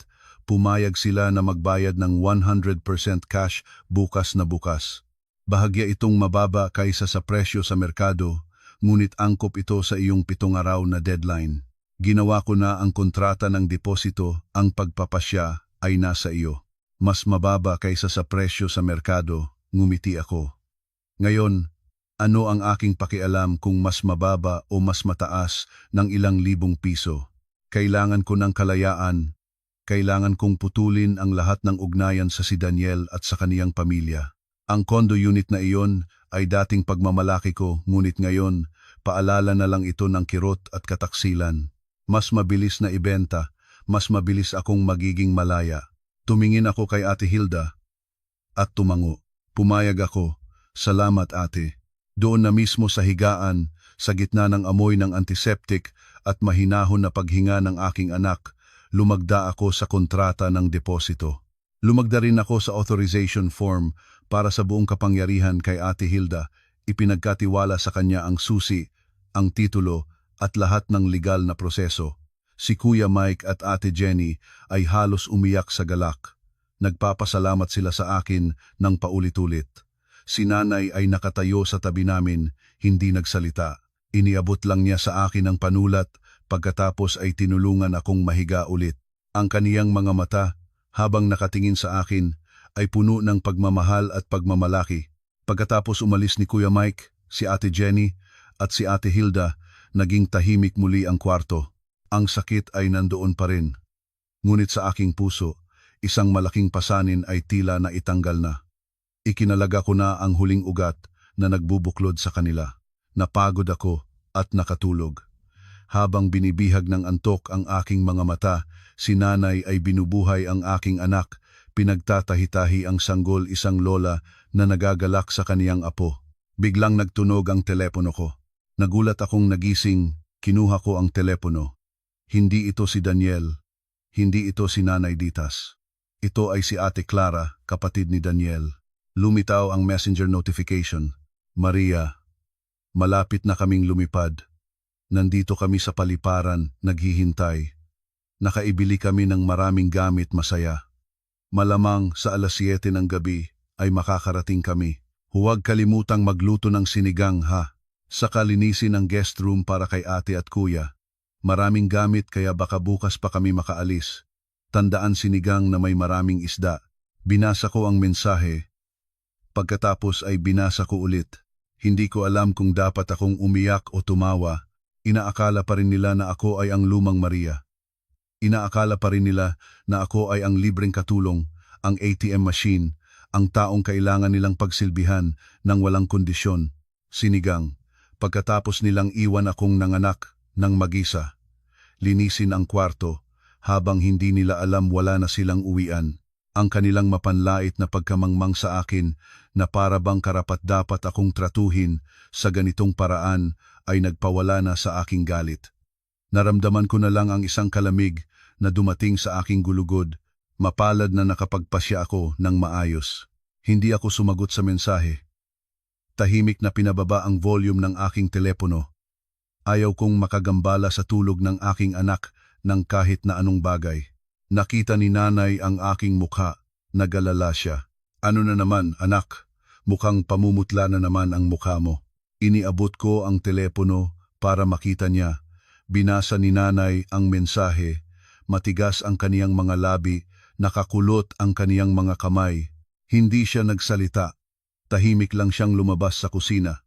[SPEAKER 1] Pumayag sila na magbayad ng 100% cash bukas na bukas. Bahagya itong mababa kaysa sa presyo sa merkado, ngunit angkop ito sa iyong 7 araw na deadline. Ginawa ko na ang kontrata ng deposito, ang pagpapasya ay nasa iyo. Mas mababa kaysa sa presyo sa merkado, ngumiti ako. Ngayon, ano ang aking pakialam kung mas mababa o mas mataas ng ilang libong piso? Kailangan ko ng kalayaan. Kailangan kong putulin ang lahat ng ugnayan sa si Daniel at sa kaniyang pamilya. Ang condo unit na iyon ay dating pagmamalaki ko, ngunit ngayon, paalala na lang ito ng kirot at kataksilan. Mas mabilis na ibenta, mas mabilis akong magiging malaya. Tumingin ako kay Ate Hilda at tumango. Pumayag ako. Salamat, ate. Doon na mismo sa higaan, sa gitna ng amoy ng antiseptic at mahinahon na paghinga ng aking anak, lumagda ako sa kontrata ng deposito. Lumagda rin ako sa authorization form para sa buong kapangyarihan kay Ate Hilda. Ipinagkatiwala sa kanya ang susi, ang titulo at lahat ng legal na proseso. Si Kuya Mike at Ate Jenny ay halos umiyak sa galak. Nagpapasalamat sila sa akin ng paulit-ulit. Si nanay ay nakatayo sa tabi namin, hindi nagsalita. Iniabot lang niya sa akin ang panulat, pagkatapos ay tinulungan akong mahiga ulit. Ang kaniyang mga mata, habang nakatingin sa akin, ay puno ng pagmamahal at pagmamalaki. Pagkatapos umalis ni Kuya Mike, si Ate Jenny at si Ate Hilda, naging tahimik muli ang kwarto. Ang sakit ay nandoon pa rin. Ngunit sa aking puso, isang malaking pasanin ay tila na itanggal na. Ikinalaga ko na ang huling ugat na nagbubuklod sa kanila. Napagod ako at nakatulog. Habang binibihag ng antok ang aking mga mata, si nanay ay binubuhay ang aking anak. Pinagtatahi-tahi ang sanggol isang lola na nagagalak sa kaniyang apo. Biglang nagtunog ang telepono ko. Nagulat akong nagising, kinuha ko ang telepono. Hindi ito si Daniel. Hindi ito si Nanay Ditas. Ito ay si Ate Clara, kapatid ni Daniel. Lumitaw ang messenger notification. Maria, malapit na kaming lumipad. Nandito kami sa paliparan, naghihintay. Nakaibili kami ng maraming gamit, masaya. Malamang sa 7:00 ng gabi ay makakarating kami. Huwag kalimutang magluto ng sinigang, ha. Saka linisin ang guest room para kay ate at kuya. Maraming gamit kaya baka bukas pa kami makaalis. Tandaan sinigang na may maraming isda. Binasa ko ang mensahe. Pagkatapos ay binasa ko ulit. Hindi ko alam kung dapat akong umiyak o tumawa. Inaakala pa rin nila na ako ay ang lumang Maria. Inaakala pa rin nila na ako ay ang libreng katulong, ang ATM machine, ang taong kailangan nilang pagsilbihan ng walang kondisyon. Sinigang. Pagkatapos nilang iwan akong nanganak ng mag-isa. Linisin ang kwarto, habang hindi nila alam wala na silang uwian. Ang kanilang mapanlait na pagkamangmang sa akin na para bang karapat-dapat akong tratuhin sa ganitong paraan ay nagpawala na sa aking galit. Naramdaman ko na lang ang isang kalamig na dumating sa aking gulugod, mapalad na nakapagpasya ako ng maayos. Hindi ako sumagot sa mensahe. Tahimik na pinababa ang volume ng aking telepono. Ayaw kong makagambala sa tulog ng aking anak ng kahit na anong bagay. Nakita ni nanay ang aking mukha, nagalala siya. Ano na naman, anak? Mukhang pamumutla na naman ang mukha mo. Iniabot ko ang telepono para makita niya. Binasa ni nanay ang mensahe. Matigas ang kaniyang mga labi, nakakulot ang kaniyang mga kamay. Hindi siya nagsalita. Tahimik lang siyang lumabas sa kusina.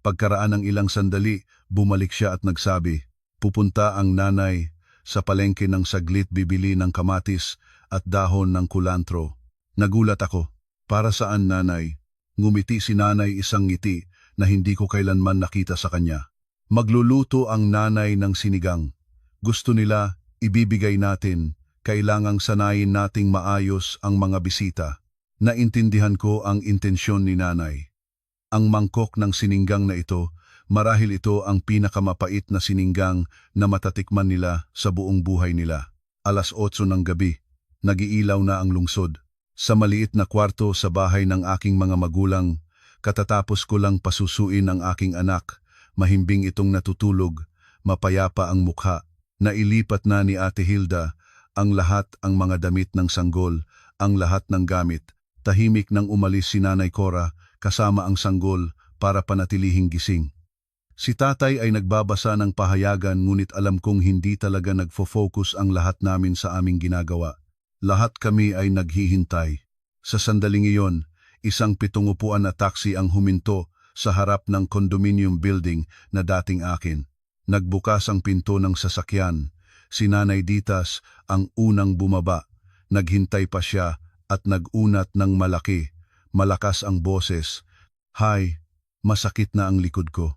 [SPEAKER 1] Pagkaraan ng ilang sandali, bumalik siya at nagsabi, pupunta ang nanay sa palengke ng saglit bibili ng kamatis at dahon ng kulantro. Nagulat ako. Para saan nanay? Ngumiti si nanay isang ngiti na hindi ko kailanman nakita sa kanya. Magluluto ang nanay ng sinigang. Gusto nila, ibibigay natin. Kailangang sanayin nating maayos ang mga bisita. Naintindihan ko ang intensyon ni nanay. Ang mangkok ng sininggang na ito, marahil ito ang pinakamapait na sininggang na matatikman nila sa buong buhay nila. 8:00 ng gabi, nagiilaw na ang lungsod. Sa maliit na kwarto sa bahay ng aking mga magulang, katatapos ko lang pasusuin ang aking anak, mahimbing itong natutulog, mapayapa ang mukha. Nailipat na ni Ate Hilda ang lahat ang mga damit ng sanggol, ang lahat ng gamit. Tahimik nang umalis si Nanay Cora kasama ang sanggol para panatilihing gising. Si tatay ay nagbabasa ng pahayagan ngunit alam kong hindi talaga nagfo-focus ang lahat namin sa aming ginagawa. Lahat kami ay naghihintay. Sa sandaling iyon, isang 7 upuan na taxi ang huminto sa harap ng condominium building na dating akin. Nagbukas ang pinto ng sasakyan. Si Nanay Ditas ang unang bumaba. Naghintay pa siya at nagunat ng malaki. Malakas ang boses. Hay, masakit na ang likod ko.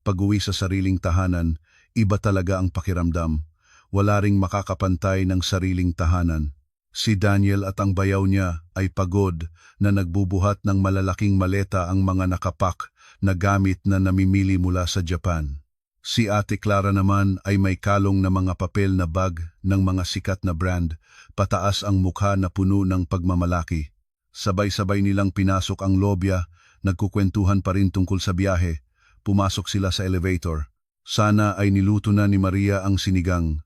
[SPEAKER 1] Pag-uwi sa sariling tahanan, iba talaga ang pakiramdam. Wala ring makakapantay ng sariling tahanan. Si Daniel at ang bayaw niya ay pagod na nagbubuhat ng malalaking maleta ang mga nakapak na gamit na namimili mula sa Japan. Si Ate Clara naman ay may kalong na mga papel na bag ng mga sikat na brand, pataas ang mukha na puno ng pagmamalaki. Sabay-sabay nilang pinasok ang lobya, nagkukwentuhan pa rin tungkol sa biyahe. Pumasok sila sa elevator. Sana ay niluto na ni Maria ang sinigang.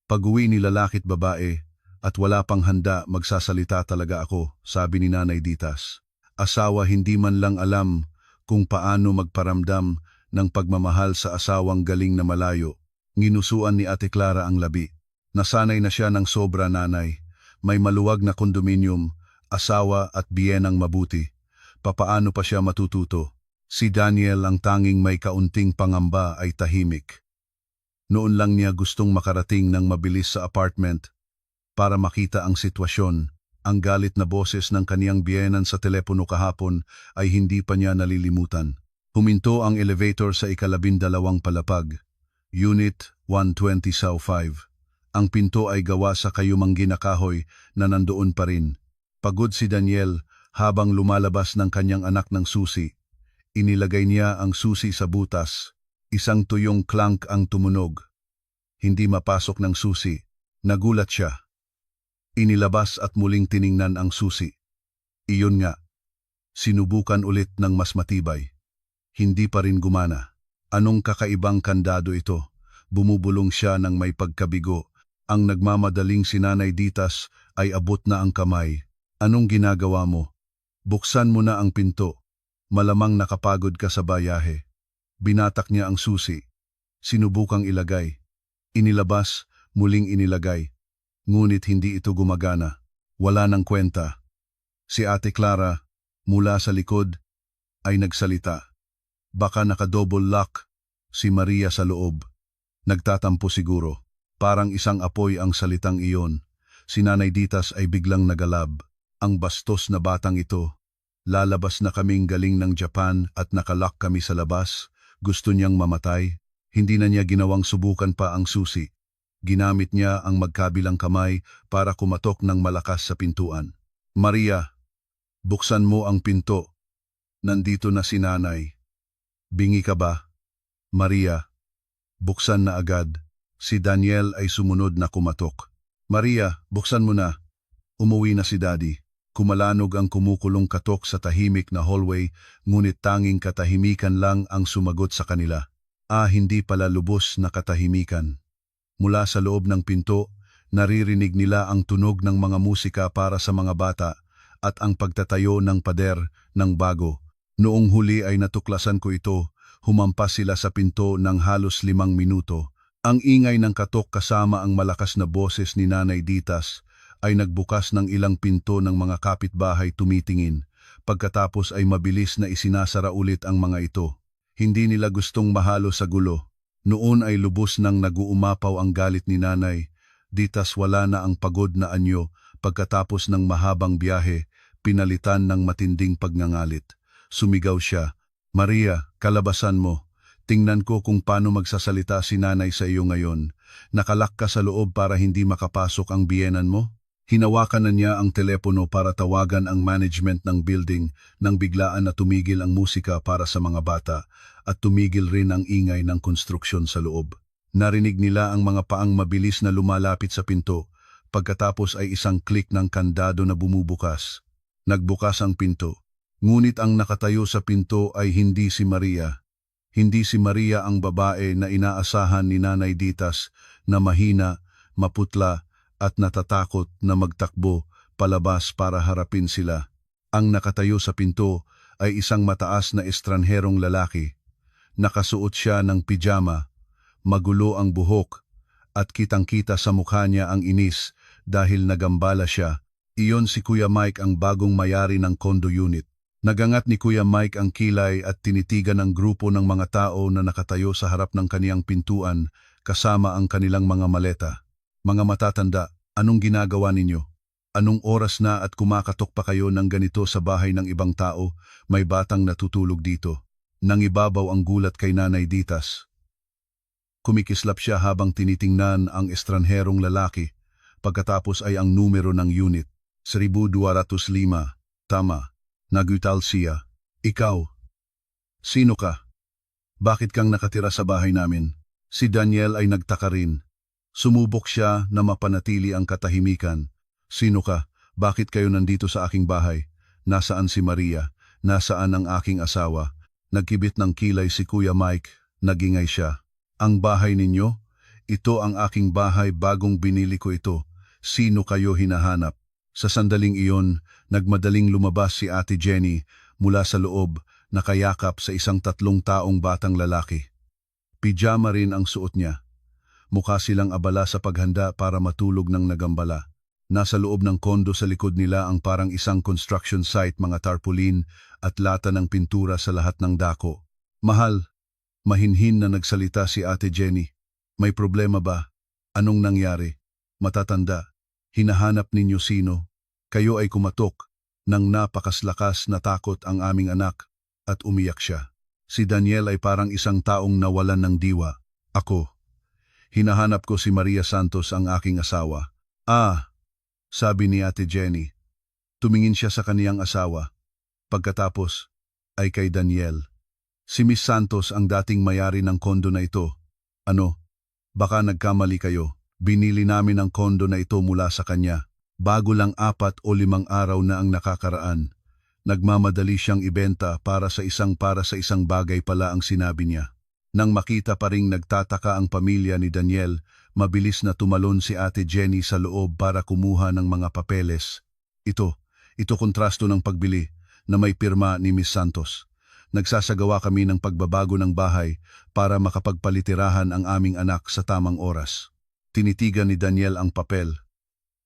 [SPEAKER 1] Pag-uwi ni lalaki't babae, at wala pang handa magsasalita talaga ako, sabi ni Nanay Ditas. Asawa hindi man lang alam kung paano magparamdam ng pagmamahal sa asawang galing na malayo. Nginusuan ni Ate Clara ang labi. Nasanay na siya ng sobra nanay. May maluwag na kondominium, asawa at biyenang mabuti. Papaano pa siya matututo? Si Daniel ang tanging may kaunting pangamba ay tahimik. Noon lang niya gustong makarating ng mabilis sa apartment para makita ang sitwasyon. Ang galit na boses ng kaniyang biyenan sa telepono kahapon ay hindi pa niya nalilimutan. Huminto ang elevator sa 12 palapag. Unit 120 South 5. Ang pinto ay gawa sa kayumanggi na kahoy na nandoon pa rin. Pagod si Daniel habang lumalabas ng kanyang anak ng susi. Inilagay niya ang susi sa butas. Isang tuyong clank ang tumunog. Hindi mapasok ng susi. Nagulat siya. Inilabas at muling tiningnan ang susi. Iyon nga. Sinubukan ulit ng mas matibay. Hindi pa rin gumana. Anong kakaibang kandado ito? Bumubulong siya ng may pagkabigo. Ang nagmamadaling si Nanay Ditas ay abot na ang kamay. Anong ginagawa mo? Buksan mo na ang pinto. Malamang nakapagod ka sa bayahe. Binatak niya ang susi. Sinubukang ilagay. Inilabas, muling inilagay. Ngunit hindi ito gumagana. Wala nang kwenta. Si Ate Clara, mula sa likod, ay nagsalita. Baka nakadouble lock si Maria sa loob. Nagtatampo siguro. Parang isang apoy ang salitang iyon. Si Nanay Ditas ay biglang nagalab. Ang bastos na batang ito. Lalabas na kaming galing ng Japan at nakalock kami sa labas. Gusto niyang mamatay. Hindi na niya ginawang subukan pa ang susi. Ginamit niya ang magkabilang kamay para kumatok ng malakas sa pintuan. Maria, Buksan mo ang pinto. Nandito na si nanay. Bingi ka ba? Maria, buksan na agad. Si Daniel ay sumunod na kumatok. Maria, buksan mo na. Umuwi na si Daddy. Kumalanog ang kumukulong katok sa tahimik na hallway, ngunit tanging katahimikan lang ang sumagot sa kanila. Hindi pala lubos na katahimikan. Mula sa loob ng pinto, naririnig nila ang tunog ng mga musika para sa mga bata at ang pagtatayo ng pader ng bago. Noong huli ay natuklasan ko ito, humampas sila sa pinto ng halos 5 minuto. Ang ingay ng katok kasama ang malakas na boses ni Nanay Ditas ay nagbukas ng ilang pinto ng mga kapitbahay tumitingin. Pagkatapos ay mabilis na isinasara ulit ang mga ito. Hindi nila gustong mahalo sa gulo. Noon ay lubos nang naguumapaw ang galit ni Nanay Ditas. Wala na ang pagod na anyo pagkatapos ng mahabang biyahe, pinalitan ng matinding pagngangalit. Sumigaw siya, Maria, kalabasan mo. Tingnan ko kung paano magsasalita si Nanay sa iyo ngayon. Nakalak ka sa loob para hindi makapasok ang biyenan mo? Hinawakan na niya ang telepono para tawagan ang management ng building nang biglaan na tumigil ang musika para sa mga bata at tumigil rin ang ingay ng konstruksyon sa loob. Narinig nila ang mga paang mabilis na lumalapit sa pinto, pagkatapos ay isang click ng kandado na bumubukas. Nagbukas ang pinto, ngunit ang nakatayo sa pinto ay hindi si Maria. Hindi si Maria ang babae na inaasahan ni Nanay Ditas na mahina, maputla at natatakot na magtakbo palabas para harapin sila. Ang nakatayo sa pinto ay isang mataas na estranherong lalaki. Nakasuot siya ng pijama, magulo ang buhok at kitang-kita sa mukha niya ang inis dahil nagambala siya. Iyon si Kuya Mike, ang bagong mayari ng condo unit. Nagangat ni Kuya Mike ang kilay at tinitigan ang grupo ng mga tao na nakatayo sa harap ng kaniyang pintuan kasama ang kanilang mga maleta. Mga matatanda, anong ginagawa ninyo? Anong oras na at kumakatok pa kayo ng ganito sa bahay ng ibang tao? May batang natutulog dito. Nangibabaw ang gulat kay Nanay Ditas. Kumikislap siya habang tinitingnan ang estranherong lalaki. Pagkatapos ay ang numero ng unit, 1205. Tama. Nagutal siya. Ikaw? Sino ka? Bakit kang nakatira sa bahay namin? Si Daniel ay nagtaka rin. Sumubok siya na mapanatili ang katahimikan. Sino ka? Bakit kayo nandito sa aking bahay? Nasaan si Maria? Nasaan ang aking asawa? Nagkibit ng kilay si Kuya Mike. Nagingay siya. Ang bahay ninyo? Ito ang aking bahay, bagong binili ko ito. Sino kayo hinahanap? Sa sandaling iyon, nagmadaling lumabas si Ate Jenny mula sa loob, nakayakap sa isang 3 taong batang lalaki. Pijama rin ang suot niya. Mukha silang abala sa paghanda para matulog ng nagambala. Nasa loob ng kondo sa likod nila ang parang isang construction site, mga tarpaulin at lata ng pintura sa lahat ng dako. Mahal, mahinhin na nagsalita si Ate Jenny. May problema ba? Anong nangyari? Matatanda. Hinahanap ninyo sino? Kayo ay kumatok. Nang napakaslakas na takot ang aming anak at umiyak siya. Si Daniel ay parang isang taong nawalan ng diwa. Ako. Hinahanap ko si Maria Santos, ang aking asawa. Sabi ni Ate Jenny. Tumingin siya sa kaniyang asawa. Pagkatapos ay kay Daniel. Si Miss Santos ang dating mayari ng kondo na ito. Ano? Baka nagkamali kayo. Binili namin ang kondo na ito mula sa kanya. Bago lang 4 o 5 araw na ang nakakaraan. Nagmamadali siyang ibenta para sa isang bagay pala ang sinabi niya. Nang makita pa ring nagtataka ang pamilya ni Daniel, mabilis na tumalon si Ate Jenny sa loob para kumuha ng mga papeles. Ito kontrasto ng pagbili na may pirma ni Miss Santos. Nagsasagawa kami ng pagbabago ng bahay para makapagpalitirahan ang aming anak sa tamang oras. Tinitigan ni Daniel ang papel.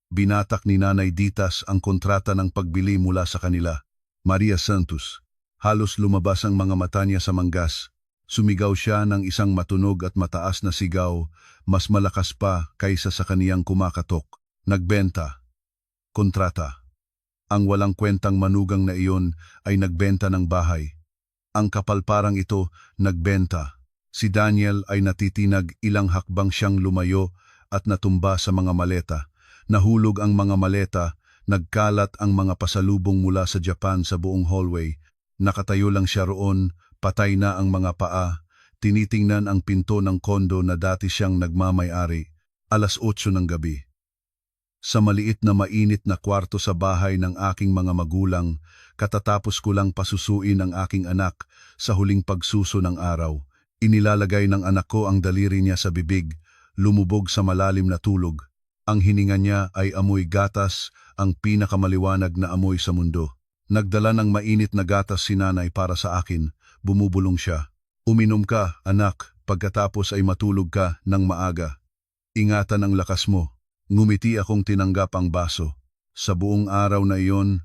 [SPEAKER 1] Binatak ni Nanay Ditas ang kontrata ng pagbili mula sa kanila. Maria Santos. Halos lumabas ang mga mata niya sa manggas. Sumigaw siya ng isang matunog at mataas na sigaw, mas malakas pa kaysa sa kaniyang kumakatok. Nagbenta. Kontrata. Ang walang kwentang manugang na iyon ay nagbenta ng bahay. Ang kapalparang ito, nagbenta. Si Daniel ay natitinag, ilang hakbang siyang lumayo at natumba sa mga maleta. Nahulog ang mga maleta, Nagkalat ang mga pasalubong mula sa Japan sa buong hallway. Nakatayo lang siya roon, patay na ang mga paa. Tinitingnan ang pinto ng kondo na dati siyang nagmamay-ari. 8:00 ng gabi. Sa maliit na mainit na kwarto sa bahay ng aking mga magulang, katatapos ko lang pasusuin ang aking anak sa huling pagsuso ng araw. Inilalagay ng anak ko ang daliri niya sa bibig, lumubog sa malalim na tulog. Ang hininga niya ay amoy gatas, ang pinakamaliwanag na amoy sa mundo. Nagdala ng mainit na gatas si nanay para sa akin, bumubulong siya. Uminom ka, anak, pagkatapos ay matulog ka ng maaga. Ingatan ang lakas mo. Ngumiti akong tinanggap ang baso. Sa buong araw na iyon,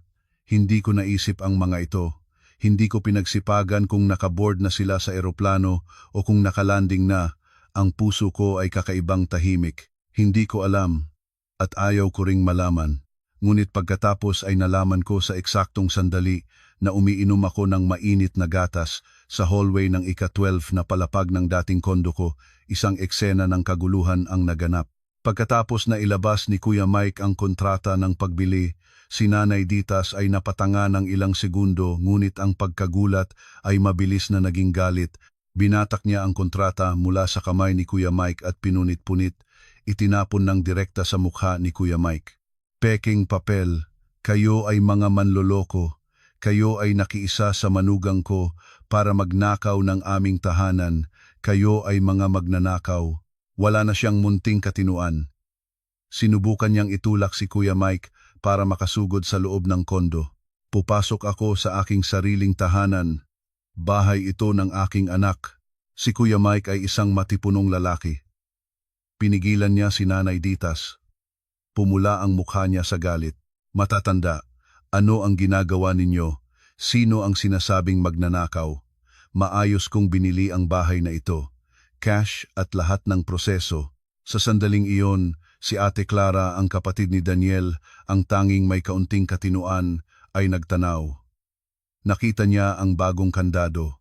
[SPEAKER 1] hindi ko naisip ang mga ito. Hindi ko pinagsipagan kung nakaboard na sila sa eroplano o kung nakalanding na. Ang puso ko ay kakaibang tahimik. Hindi ko alam at ayaw ko ring malaman. Ngunit pagkatapos ay nalaman ko sa eksaktong sandali na umiinom ako ng mainit na gatas sa hallway ng ika-12 na palapag ng dating kondo ko, isang eksena ng kaguluhan ang naganap. Pagkatapos na ilabas ni Kuya Mike ang kontrata ng pagbili, si Nanay Ditas ay napatanga ng ilang segundo ngunit ang pagkagulat ay mabilis na naging galit. Binatak niya ang kontrata mula sa kamay ni Kuya Mike at pinunit-punit, itinapon ng direkta sa mukha ni Kuya Mike. Peking papel, kayo ay mga manloloko, kayo ay nakiisa sa manugang ko para magnakaw ng aming tahanan, kayo ay mga magnanakaw. Wala na siyang munting katinuan. Sinubukan niyang itulak si Kuya Mike para makasugod sa loob ng kondo. Pupasok ako sa aking sariling tahanan. Bahay ito ng aking anak. Si Kuya Mike ay isang matipunong lalaki. Pinigilan niya si Nanay Ditas. Pumula ang mukha niya sa galit. Matatanda, ano ang ginagawa ninyo? Sino ang sinasabing magnanakaw? Maayos kong binili ang bahay na ito. Cash at lahat ng proseso. Sa sandaling iyon, si Ate Clara, ang kapatid ni Daniel, ang tanging may kaunting katinuan, ay nagtanaw. Nakita niya ang bagong kandado.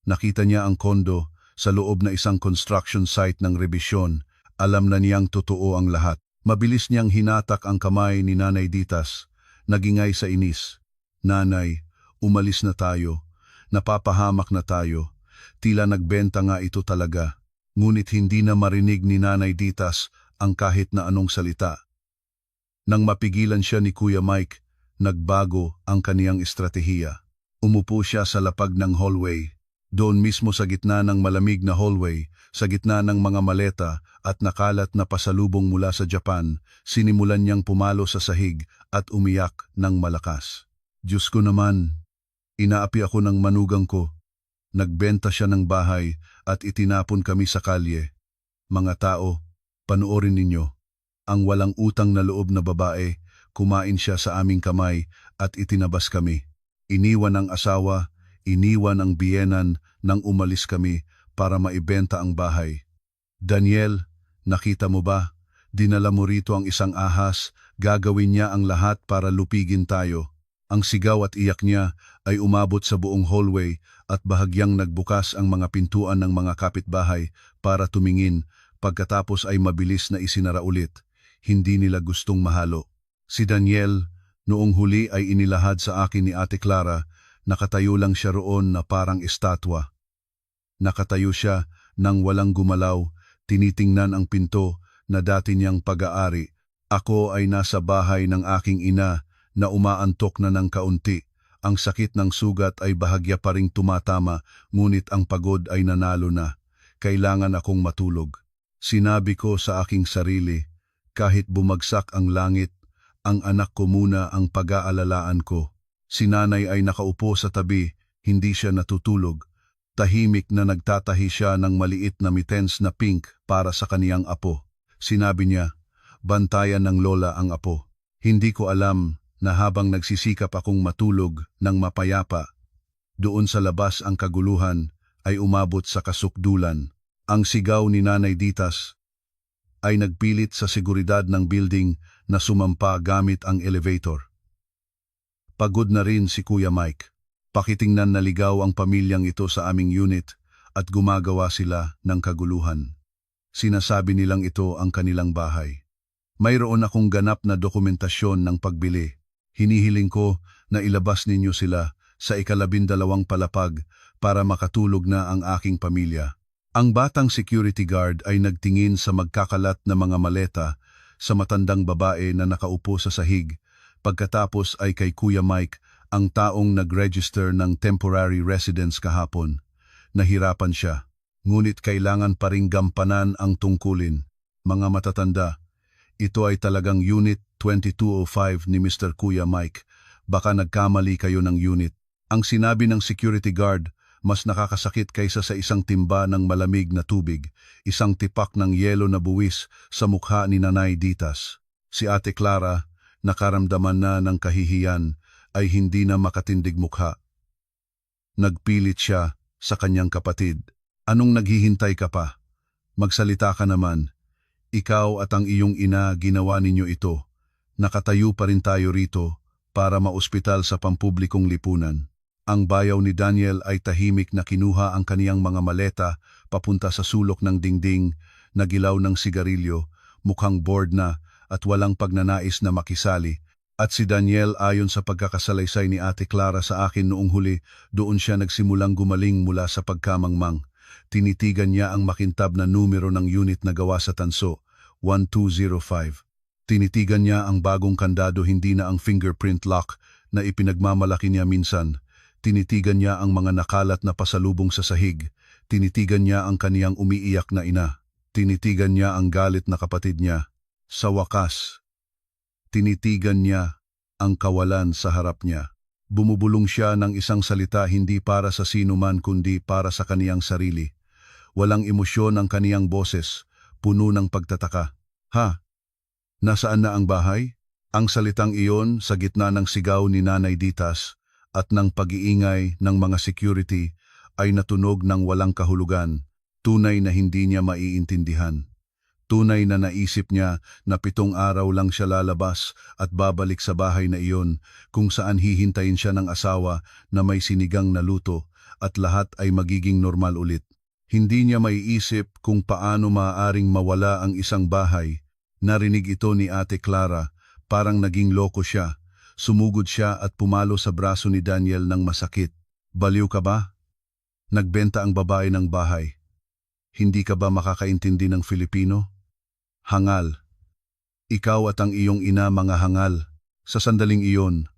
[SPEAKER 1] Nakita niya ang kondo sa loob na isang construction site ng rebisyon. Alam na niyang totoo ang lahat. Mabilis niyang hinatak ang kamay ni Nanay Ditas. Nagingay sa inis. Nanay, umalis na tayo. Napapahamak na tayo. Tila nagbenta nga ito talaga. Ngunit hindi na marinig ni Nanay Ditas ang kahit na anong salita. Nang mapigilan siya ni Kuya Mike, nagbago ang kaniyang estratehiya. Umupo siya sa lapag ng hallway. Doon mismo sa gitna ng malamig na hallway, sa gitna ng mga maleta at nakalat na pasalubong mula sa Japan, sinimulan niyang pumalo sa sahig at umiyak ng malakas. Diyos ko naman, inaapi ako ng manugang ko. Nagbenta siya ng bahay at itinapon kami sa kalye. Mga tao, panoorin ninyo. Ang walang utang na loob na babae, kumain siya sa aming kamay at itinabas kami. Iniwan ang asawa, iniwan ang biyenan nang umalis kami para maibenta ang bahay. Daniel, nakita mo ba? Dinala mo rito ang isang ahas, gagawin niya ang lahat para lupigin tayo. Ang sigaw at iyak niya ay umabot sa buong hallway at bahagyang nagbukas ang mga pintuan ng mga kapitbahay para tumingin, pagkatapos ay mabilis na isinara ulit. Hindi nila gustong mahalo. Si Daniel, noong huli ay inilahad sa akin ni Ate Clara, nakatayo lang siya roon na parang estatwa. Nakatayo siya nang walang gumalaw, tinitingnan ang pinto na dati niyang pag-aari. Ako ay nasa bahay ng aking ina na umaantok na ng kaunti. Ang sakit ng sugat ay bahagya pa ring tumatama, ngunit ang pagod ay nanalo na. Kailangan akong matulog. Sinabi ko sa aking sarili, kahit bumagsak ang langit, ang anak ko muna ang pag-aalalaan ko. Si nanay ay nakaupo sa tabi, hindi siya natutulog. Tahimik na nagtatahi siya ng maliit na mitens na pink para sa kaniyang apo. Sinabi niya, bantayan ng lola ang apo. Hindi ko alam na habang nagsisikap akong matulog ng mapayapa, doon sa labas ang kaguluhan ay umabot sa kasukdulan. Ang sigaw ni Nanay Ditas ay nagpilit sa seguridad ng building na sumampa gamit ang elevator. Pagod na rin si Kuya Mike. Pakitingnan na ligaw ang pamilyang ito sa aming unit at gumagawa sila ng kaguluhan. Sinasabi nilang ito ang kanilang bahay. Mayroon akong ganap na dokumentasyon ng pagbili. Hinihiling ko na ilabas ninyo sila sa 12 palapag para makatulog na ang aking pamilya. Ang batang security guard ay nagtingin sa magkakalat na mga maleta sa matandang babae na nakaupo sa sahig. Pagkatapos ay kay Kuya Mike, ang taong nag-register ng temporary residence kahapon. Nahirapan siya, ngunit kailangan pa ring gampanan ang tungkulin. Mga matatanda, ito ay talagang Unit 2205 ni Mr. Kuya Mike. Baka nagkamali kayo ng unit. Ang sinabi ng security guard, mas nakakasakit kaysa sa isang timba ng malamig na tubig, isang tipak ng yelo na buwis sa mukha ni Nanay Ditas. Si Ate Clara, nakaramdaman na ng kahihiyan, ay hindi na makatindig mukha. Nagpilit siya sa kanyang kapatid. Anong naghihintay ka pa? Magsalita ka naman. Ikaw at ang iyong ina ginawa ninyo ito. Nakatayo pa rin tayo rito para maospital sa pampublikong lipunan. Ang bayaw ni Daniel ay tahimik na kinuha ang kaniyang mga maleta papunta sa sulok ng dingding, nagilaw ng sigarilyo, mukhang bored na at walang pagnanais na makisali. At si Daniel, ayon sa pagkakasalaysay ni Ate Clara sa akin noong huli, doon siya nagsimulang gumaling mula sa pagkamangmang. Tinitigan niya ang makintab na numero ng unit na gawa sa tanso, 1205. Tinitigan niya ang bagong kandado, hindi na ang fingerprint lock na ipinagmamalaki niya minsan. Tinitigan niya ang mga nakalat na pasalubong sa sahig. Tinitigan niya ang kaniyang umiiyak na ina. Tinitigan niya ang galit na kapatid niya. Sa wakas, tinitigan niya ang kawalan sa harap niya. Bumubulong siya ng isang salita, hindi para sa sino man kundi para sa kaniyang sarili. Walang emosyon ang kaniyang boses, puno ng pagtataka. Ha? Nasaan na ang bahay? Ang salitang iyon sa gitna ng sigaw ni Nanay Ditas at ng pag-iingay ng mga security ay natunog ng walang kahulugan, tunay na hindi niya maiintindihan. Tunay na naisip niya na 7 araw lang siya lalabas at babalik sa bahay na iyon kung saan hihintayin siya ng asawa na may sinigang na luto at lahat ay magiging normal ulit. Hindi niya maiisip kung paano maaaring mawala ang isang bahay. Narinig ito ni Ate Clara, parang naging loko siya. Sumugod siya at pumalo sa braso ni Daniel ng masakit. Baliw ka ba? Nagbenta ang babae ng bahay. Hindi ka ba makakaintindi ng Filipino? Hangal. Ikaw at ang iyong ina mga hangal. Sa sandaling iyon,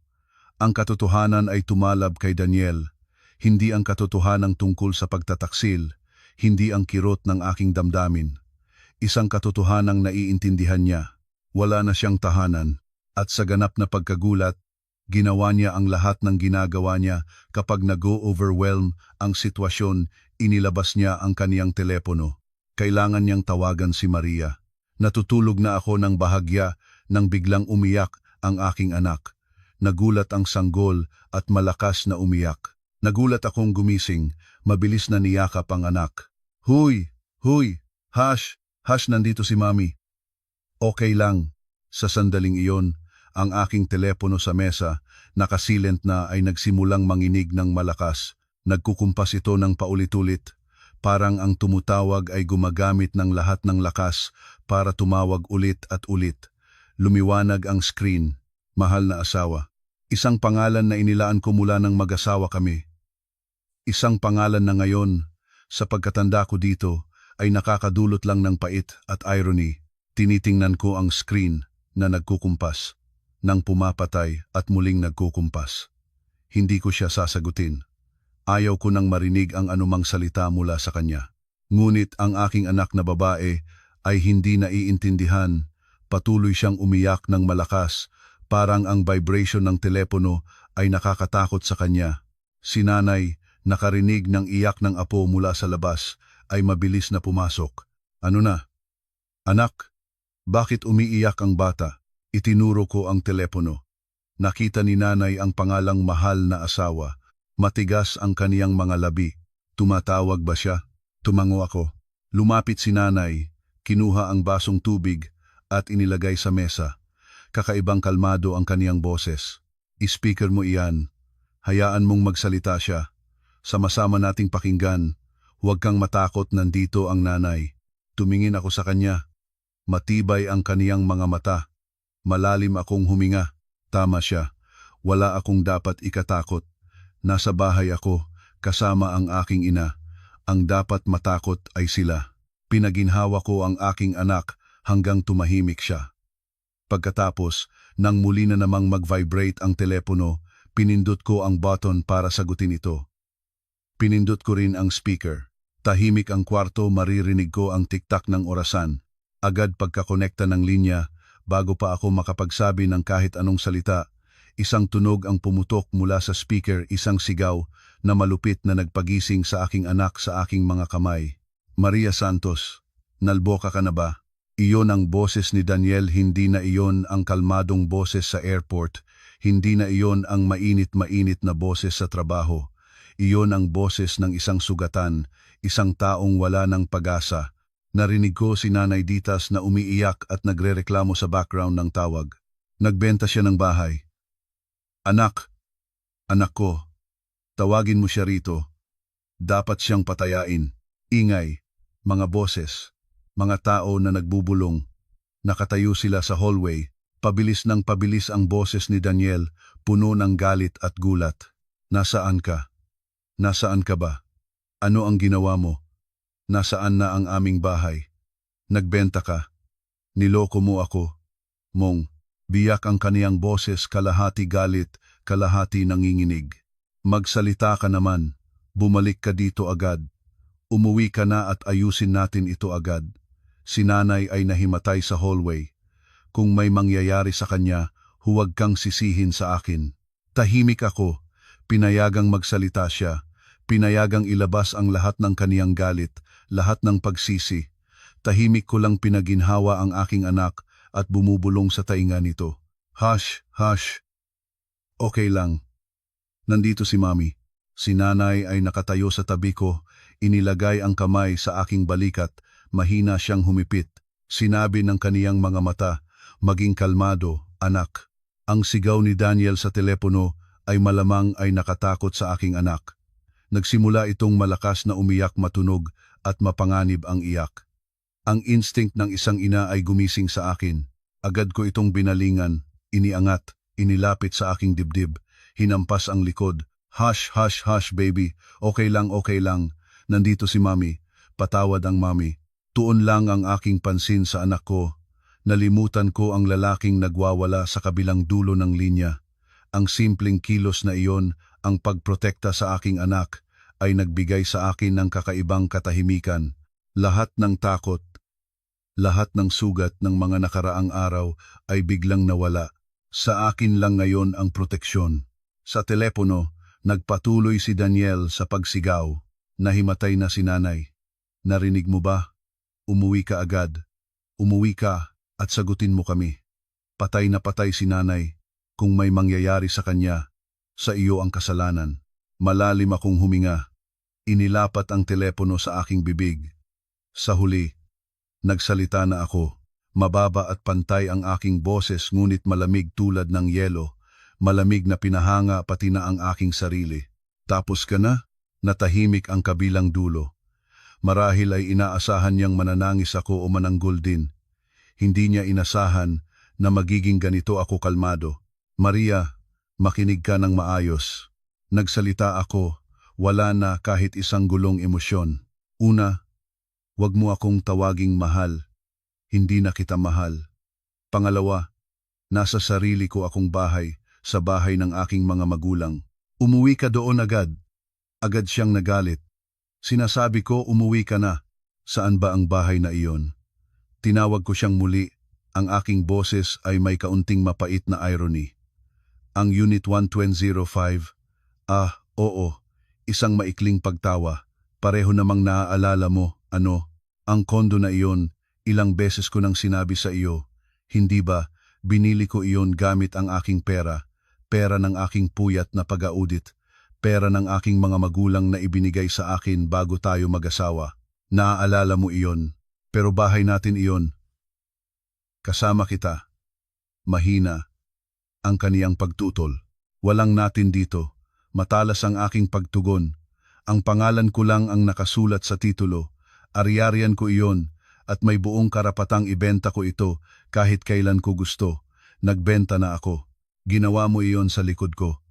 [SPEAKER 1] ang katotohanan ay tumalab kay Daniel. Hindi ang katotohanan tungkol sa pagtataksil, hindi ang kirot ng aking damdamin. Isang katotohanang naiintindihan niya. Wala na siyang tahanan. At sa ganap na pagkagulat, ginawa niya ang lahat ng ginagawa niya kapag nag-o-overwhelm ang sitwasyon, inilabas niya ang kaniyang telepono. Kailangan niyang tawagan si Maria. Natutulog na ako ng bahagya nang biglang umiyak ang aking anak. Nagulat ang sanggol at malakas na umiyak. Nagulat akong gumising, mabilis na niyakap ang anak. Huy! Huy! Hash! Hash, nandito si Mami. Okay lang. Sa sandaling iyon, ang aking telepono sa mesa, nakasilent na ay nagsimulang manginig ng malakas. Nagkukumpas ito ng paulit-ulit. Parang ang tumutawag ay gumagamit ng lahat ng lakas para tumawag ulit at ulit. Lumiwanag ang screen. Mahal na asawa. Isang pangalan na inilaan ko mula nang mag-asawa kami. Isang pangalan na ngayon, sa pagkatanda ko dito, ay nakakadulot lang ng pait at irony. Tinitingnan ko ang screen na nagkukumpas, nang pumapatay at muling nagkukumpas. Hindi ko siya sasagutin. Ayaw ko nang marinig ang anumang salita mula sa kanya. Ngunit ang aking anak na babae ay hindi naiintindihan. Patuloy siyang umiyak ng malakas, parang ang vibration ng telepono ay nakakatakot sa kanya. Si Nanay, nakarinig ng iyak ng apo mula sa labas, ay mabilis na pumasok. Ano na? Anak, bakit umiiyak ang bata? Itinuro ko ang telepono. Nakita ni Nanay ang pangalang mahal na asawa. Matigas ang kaniyang mga labi. Tumatawag ba siya? Tumango ako. Lumapit si Nanay, kinuha ang basong tubig at inilagay sa mesa. Kakaibang kalmado ang kaniyang boses. I-speaker mo iyan. Hayaan mong magsalita siya. Sama-sama nating pakinggan. Huwag kang matakot, nandito ang Nanay. Tumingin ako sa kanya. Matibay ang kaniyang mga mata. Malalim akong huminga. Tama siya. Wala akong dapat ikatakot. Nasa bahay ako, kasama ang aking ina. Ang dapat matakot ay sila. Pinaginhawa ko ang aking anak hanggang tumahimik siya. Pagkatapos, nang muli na namang mag-vibrate ang telepono, pinindot ko ang button para sagutin ito. Pinindot ko rin ang speaker. Tahimik ang kwarto, maririnig ko ang tiktak ng orasan. Agad pagkakonekta ng linya, bago pa ako makapagsabi ng kahit anong salita, isang tunog ang pumutok mula sa speaker, isang sigaw na malupit na nagpagising sa aking anak sa aking mga kamay. Maria Santos, nalboka ka na ba? Iyon ang boses ni Daniel, hindi na iyon ang kalmadong boses sa airport, hindi na iyon ang mainit-mainit na boses sa trabaho. Iyon ang boses ng isang sugatan, isang taong wala ng pag-asa. Narinig ko si Nanay Ditas na umiiyak at nagrereklamo sa background ng tawag. Nagbenta siya ng bahay. Anak, anak ko, tawagin mo siya rito. Dapat siyang patayain. Ingay, mga boses, mga tao na nagbubulong. Nakatayo sila sa hallway. Pabilis ng pabilis ang boses ni Daniel, puno ng galit at gulat. Nasaan ka? Nasaan ka ba? Ano ang ginawa mo? Nasaan na ang aming bahay? Nagbenta ka. Niloko mo ako. Mong, biyak ang kaniyang boses, kalahati galit, kalahati nanginginig. Magsalita ka naman. Bumalik ka dito agad. Umuwi ka na at ayusin natin ito agad. Si Nanay ay nahimatay sa hallway. Kung may mangyayari sa kanya, huwag kang sisihin sa akin. Tahimik ako. Pinayagang magsalita siya. Pinayagang ilabas ang lahat ng kaniyang galit, lahat ng pagsisi. Tahimik ko lang pinaginhawa ang aking anak at bumubulong sa tainga nito. Hush, hush. Okay lang. Nandito si Mami. Si Nanay ay nakatayo sa tabi ko, inilagay ang kamay sa aking balikat, mahina siyang humipit. Sinabi ng kaniyang mga mata, maging kalmado, anak. Ang sigaw ni Daniel sa telepono ay malamang ay nakatakot sa aking anak. Nagsimula itong malakas na umiyak, matunog at mapanganib ang iyak. Ang instinct ng isang ina ay gumising sa akin. Agad ko itong binalingan, iniangat, inilapit sa aking dibdib, hinampas ang likod. Hush, hush, hush baby, okay lang, nandito si Mami, patawad ang Mami. Tuon lang ang aking pansin sa anak ko. Nalimutan ko ang lalaking nagwawala sa kabilang dulo ng linya. Ang simpleng kilos na iyon, ang pagprotekta sa aking anak, ay nagbigay sa akin ng kakaibang katahimikan. Lahat ng takot, lahat ng sugat ng mga nakaraang araw ay biglang nawala. Sa akin lang ngayon ang proteksyon. Sa telepono, nagpatuloy si Daniel sa pagsigaw. Nahimatay na si Nanay. Narinig mo ba? Umuwi ka agad. Umuwi ka at sagutin mo kami. Patay na patay si Nanay. Kung may mangyayari sa kanya, sa iyo ang kasalanan. Malalim akong huminga. Inilapat ang telepono sa aking bibig. Sa huli, nagsalita na ako. Mababa at pantay ang aking boses, ngunit malamig tulad ng yelo. Malamig na pinahanga pati na ang aking sarili. Tapos ka na? Natahimik ang kabilang dulo. Marahil ay inaasahan niyang mananangis ako o mananggol din. Hindi niya inasahan na magiging ganito ako kalmado. Maria, makinig ka ng maayos. Nagsalita ako, wala na kahit isang gulong emosyon. Una, wag mo akong tawaging mahal. Hindi na kita mahal. Pangalawa, nasa sarili ko akong bahay, sa bahay ng aking mga magulang. Umuwi ka doon agad. Agad siyang nagalit. Sinasabi ko, umuwi ka na. Saan ba ang bahay na iyon? Tinawag ko siyang muli. Ang aking boses ay may kaunting mapait na irony. Ang Unit 1205, oo, isang maikling pagtawa. Pareho namang naaalala mo, ang kondo na iyon, ilang beses ko nang sinabi sa iyo. Hindi ba, binili ko iyon gamit ang aking pera, pera ng aking puyat na pag-audit, pera ng aking mga magulang na ibinigay sa akin bago tayo mag-asawa. Naaalala mo iyon, pero bahay natin iyon. Kasama kita. Mahina ang kaniyang pagtutol. Walang natin dito. Matalas ang aking pagtugon. Ang pangalan ko lang ang nakasulat sa titulo. Ari-arian ko iyon at may buong karapatang ibenta ko ito kahit kailan ko gusto. Nagbenta na ako. Ginawa mo iyon sa likod ko.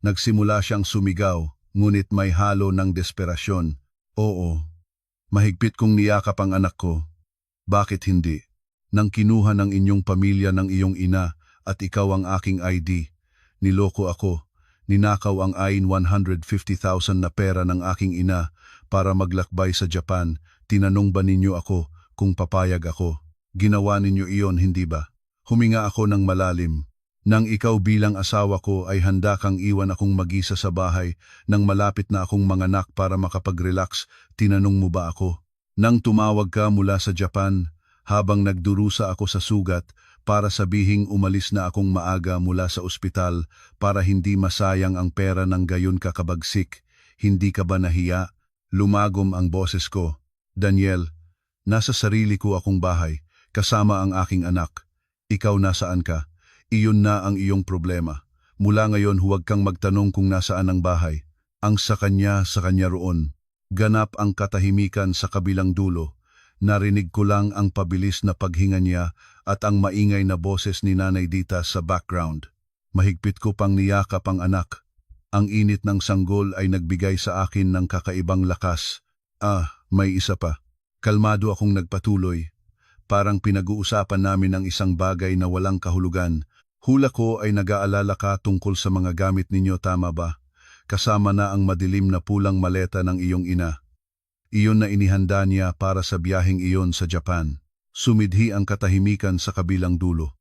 [SPEAKER 1] Nagsimula siyang sumigaw, ngunit may halo ng desperasyon. Oo, mahigpit kong niyakap ang anak ko. Bakit hindi? Nang kinuha ng inyong pamilya ng iyong ina at ikaw ang aking ID, niloko ako. Ninakaw ang 150,000 na pera ng aking ina para maglakbay sa Japan. Tinanong ba ninyo ako kung papayag ako? Ginawa ninyo iyon, hindi ba? Huminga ako ng malalim. Nang ikaw bilang asawa ko ay handa kang iwan akong mag-isa sa bahay nang malapit na akong manganak para makapag-relax, tinanong mo ba ako? Nang tumawag ka mula sa Japan, habang nagdurusa ako sa sugat, para sabihing umalis na akong maaga mula sa ospital para hindi masayang ang pera ng gayon kakabagsik. Hindi ka ba nahiya? Lumagom ang boses ko. Daniel, nasa sarili ko akong bahay, kasama ang aking anak. Ikaw nasaan ka? Iyon na ang iyong problema. Mula ngayon huwag kang magtanong kung nasaan ang bahay. Ang sa kanya roon. Ganap ang katahimikan sa kabilang dulo. Narinig ko lang ang pabilis na paghinga niya at ang maingay na boses ni Nanay Dita sa background. Mahigpit ko pang niyakap ang anak. Ang init ng sanggol ay nagbigay sa akin ng kakaibang lakas. May isa pa. Kalmado akong nagpatuloy. Parang pinag-uusapan namin ang isang bagay na walang kahulugan. Hula ko ay nag-aalala ka tungkol sa mga gamit ninyo, tama ba? Kasama na ang madilim na pulang maleta ng iyong ina. Iyon na inihanda niya para sa biyaheng iyon sa Japan. Sumidhi ang katahimikan sa kabilang dulo.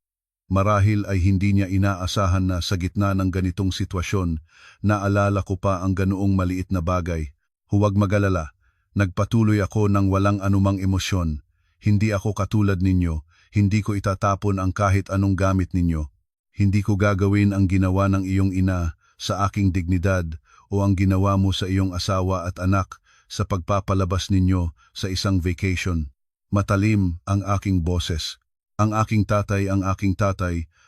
[SPEAKER 1] Marahil ay hindi niya inaasahan na sa gitna ng ganitong sitwasyon, naalala ko pa ang ganoong maliit na bagay. Huwag magalala, nagpatuloy ako ng walang anumang emosyon. Hindi ako katulad ninyo, hindi ko itatapon ang kahit anong gamit ninyo. Hindi ko gagawin ang ginawa ng iyong ina sa aking dignidad o ang ginawa mo sa iyong asawa at anak sa pagpapalabas ninyo sa isang vacation. Matalim ang aking boses. Ang aking tatay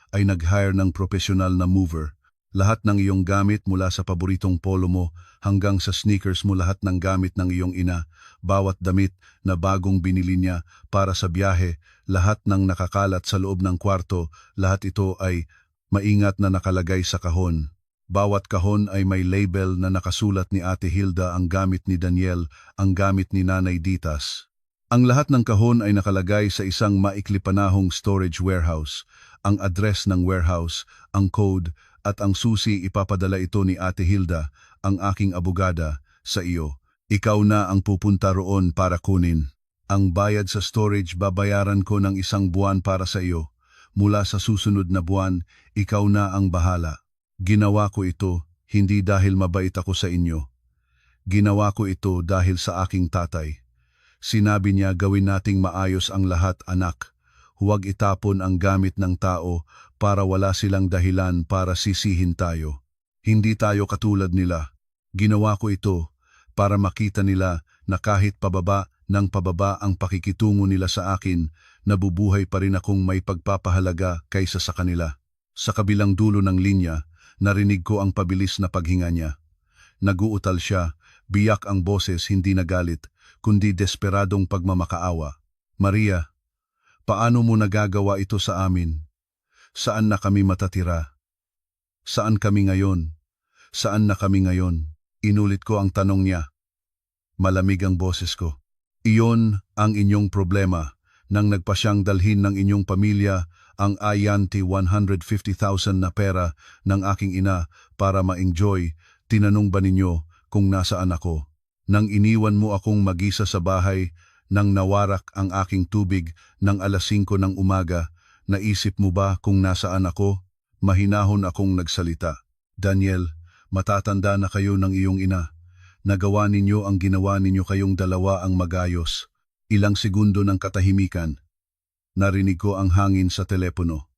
[SPEAKER 1] ay nag-hire ng profesional na mover. Lahat ng iyong gamit mula sa paboritong polo mo hanggang sa sneakers mo, lahat ng gamit ng iyong ina, bawat damit na bagong binili niya para sa biyahe, lahat ng nakakalat sa loob ng kwarto, lahat ito ay maingat na nakalagay sa kahon. Bawat kahon ay may label na nakasulat ni Ate Hilda, ang gamit ni Daniel, ang gamit ni Nanay Ditas. Ang lahat ng kahon ay nakalagay sa isang maikli panahong storage warehouse. Ang address ng warehouse, ang code, at ang susi ipapadala ito ni Ate Hilda, ang aking abogada, sa iyo. Ikaw na ang pupunta roon para kunin. Ang bayad sa storage babayaran ko ng 1 buwan para sa iyo. Mula sa susunod na buwan, ikaw na ang bahala. Ginawa ko ito hindi dahil mabait ako sa inyo. Ginawa ko ito dahil sa aking tatay. Sinabi niya, gawin nating maayos ang lahat, anak. Huwag itapon ang gamit ng tao para wala silang dahilan para sisihin tayo. Hindi tayo katulad nila. Ginawa ko ito para makita nila na kahit pababa ng pababa ang pakikitungo nila sa akin, nabubuhay pa rin akong may pagpapahalaga kaysa sa kanila. Sa kabilang dulo ng linya, narinig ko ang pabilis na paghinga niya. Naguutal siya, biyak ang boses, hindi nagalit, kundi desperadong pagmamakaawa. Maria, paano mo nagagawa ito sa amin? Saan na kami matatira? Saan kami ngayon? Saan na kami ngayon? Inulit ko ang tanong niya. Malamig ang boses ko. Iyon ang inyong problema. Nang nagpasyang dalhin ng inyong pamilya ang 150,000 na pera ng aking ina para ma-enjoy, tinanong ba ninyo kung nasaan ako? Nang iniwan mo akong mag-isa sa bahay, nang nawarak ang aking tubig ng 5:00 ng umaga, naisip mo ba kung nasaan ako? Mahinahon akong nagsalita. Daniel, matatanda na kayo ng iyong ina. Nagawa ninyo ang ginawa ninyo, kayong dalawa ang magayos. Ilang segundo ng katahimikan. Narinig ko ang hangin sa telepono.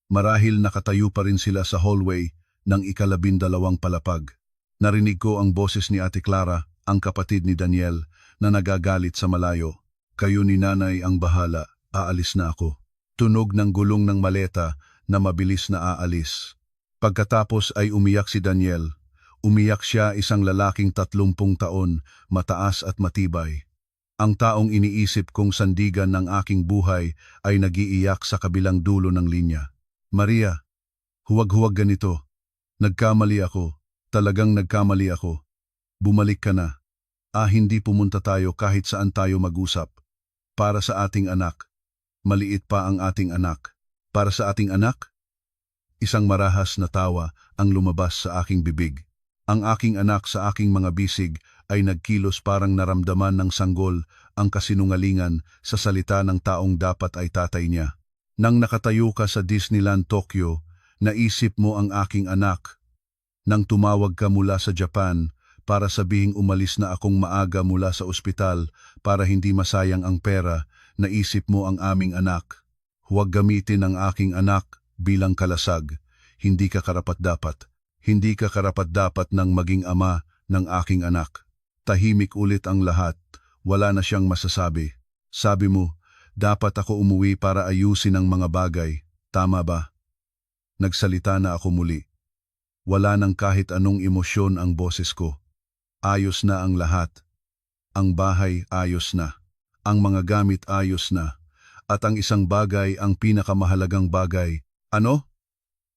[SPEAKER 1] Marahil nakatayo pa rin sila sa hallway ng 12 palapag. Narinig ko ang boses ni Ate Clara, ang kapatid ni Daniel, na nagagalit sa malayo. Kayo ni nanay ang bahala, aalis na ako. Tunog ng gulong ng maleta na mabilis na aalis. Pagkatapos ay umiyak si Daniel. Umiyak siya, isang lalaking 30 taon, mataas at matibay. Ang taong iniisip kong sandigan ng aking buhay ay nagiiyak sa kabilang dulo ng linya. Maria, huwag-huwag ganito. Nagkamali ako. Talagang nagkamali ako. Bumalik ka na. Hindi pumunta tayo kahit saan tayo mag-usap. Para sa ating anak. Maliit pa ang ating anak. Para sa ating anak? Isang marahas na tawa ang lumabas sa aking bibig. Ang aking anak sa aking mga bisig ay nagkilos parang naramdaman ng sanggol ang kasinungalingan sa salita ng taong dapat ay tatay niya. Nang nakatayo ka sa Disneyland Tokyo, naisip mo ang aking anak. Nang tumawag ka mula sa Japan para sabihing umalis na akong maaga mula sa ospital para hindi masayang ang pera, naisip mo ang aming anak. Huwag gamitin ang aking anak bilang kalasag. Hindi ka karapat-dapat. Hindi ka karapat-dapat ng maging ama ng aking anak. Tahimik ulit ang lahat. Wala na siyang masasabi. Sabi mo, dapat ako umuwi para ayusin ang mga bagay. Tama ba? Nagsalita na ako muli. Wala nang kahit anong emosyon ang boses ko. Ayos na ang lahat. Ang bahay ayos na. Ang mga gamit ayos na. At ang isang bagay ang pinakamahalagang bagay. Ano?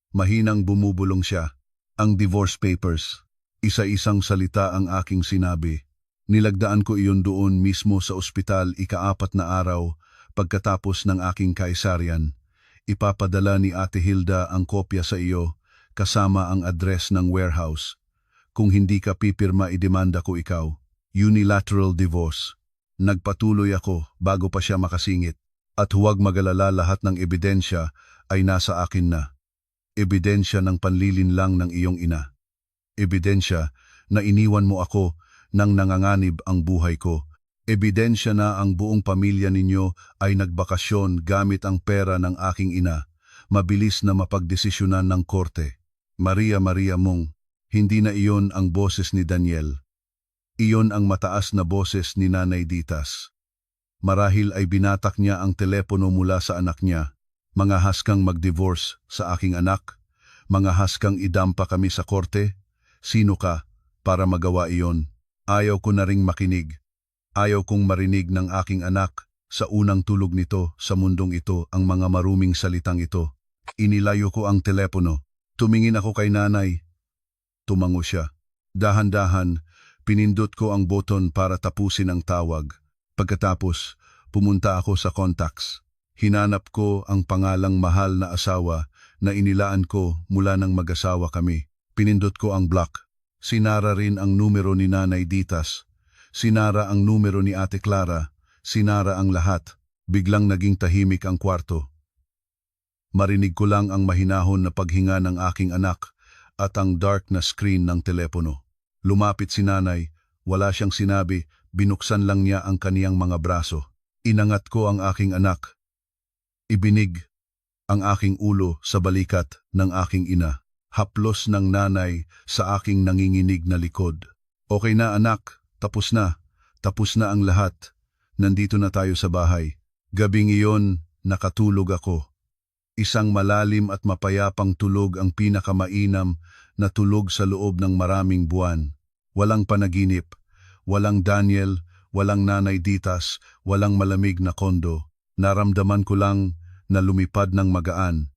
[SPEAKER 1] Mahinang bumubulong siya. Ang divorce papers. Isa-isang salita ang aking sinabi. Nilagdaan ko iyon doon mismo sa ospital ika-4 na araw pagkatapos ng aking kaisaryan. Ipapadala ni Ate Hilda ang kopya sa iyo kasama ang address ng warehouse. Kung hindi ka pipirma idemanda ko ikaw. Unilateral divorce. Nagpatuloy ako bago pa siya makasingit. At huwag magalala, lahat ng ebidensya ay nasa akin na. Ebidensya ng panlilinlang ng iyong ina. Ebidensya na iniwan mo ako nang nanganganib ang buhay ko. Ebidensya na ang buong pamilya ninyo ay nagbakasyon gamit ang pera ng aking ina. Mabilis na mapagdesisyonan ng korte. Maria mong, hindi na iyon ang boses ni Daniel. Iyon ang mataas na boses ni Nanay Ditas. Marahil ay binatak niya ang telepono mula sa anak niya. Mangahas kang mag-divorce sa aking anak? Mangahas kang idampa kami sa korte? Sino ka para magawa iyon? Ayaw ko na ring makinig. Ayaw kong marinig ng aking anak sa unang tulog nito sa mundong ito ang mga maruming salitang ito. Inilayo ko ang telepono. Tumingin ako kay nanay. Tumango siya. Dahan-dahan, pinindot ko ang button para tapusin ang tawag. Pagkatapos, pumunta ako sa contacts. Hinanap ko ang pangalang mahal na asawa na inilaan ko mula nang mag-asawa kami. Pinindot ko ang block. Sinara rin ang numero ni Nanay Ditas. Sinara ang numero ni Ate Clara. Sinara ang lahat. Biglang naging tahimik ang kwarto. Marinig ko lang ang mahinahon na paghinga ng aking anak at ang dark na screen ng telepono. Lumapit si nanay. Wala siyang sinabi. Binuksan lang niya ang kaniyang mga braso. Inangat ko ang aking anak. Ibinig ang aking ulo sa balikat ng aking ina. Haplos ng nanay sa aking nanginginig na likod. Okay na anak, tapos na. Tapos na ang lahat. Nandito na tayo sa bahay. Gabing iyon, nakatulog ako. Isang malalim at mapayapang tulog, ang pinakamainam na tulog sa loob ng maraming buwan. Walang panaginip, walang Daniel, walang Nanay Ditas, walang malamig na kondo. Naramdaman ko lang na lumipad ng magaan.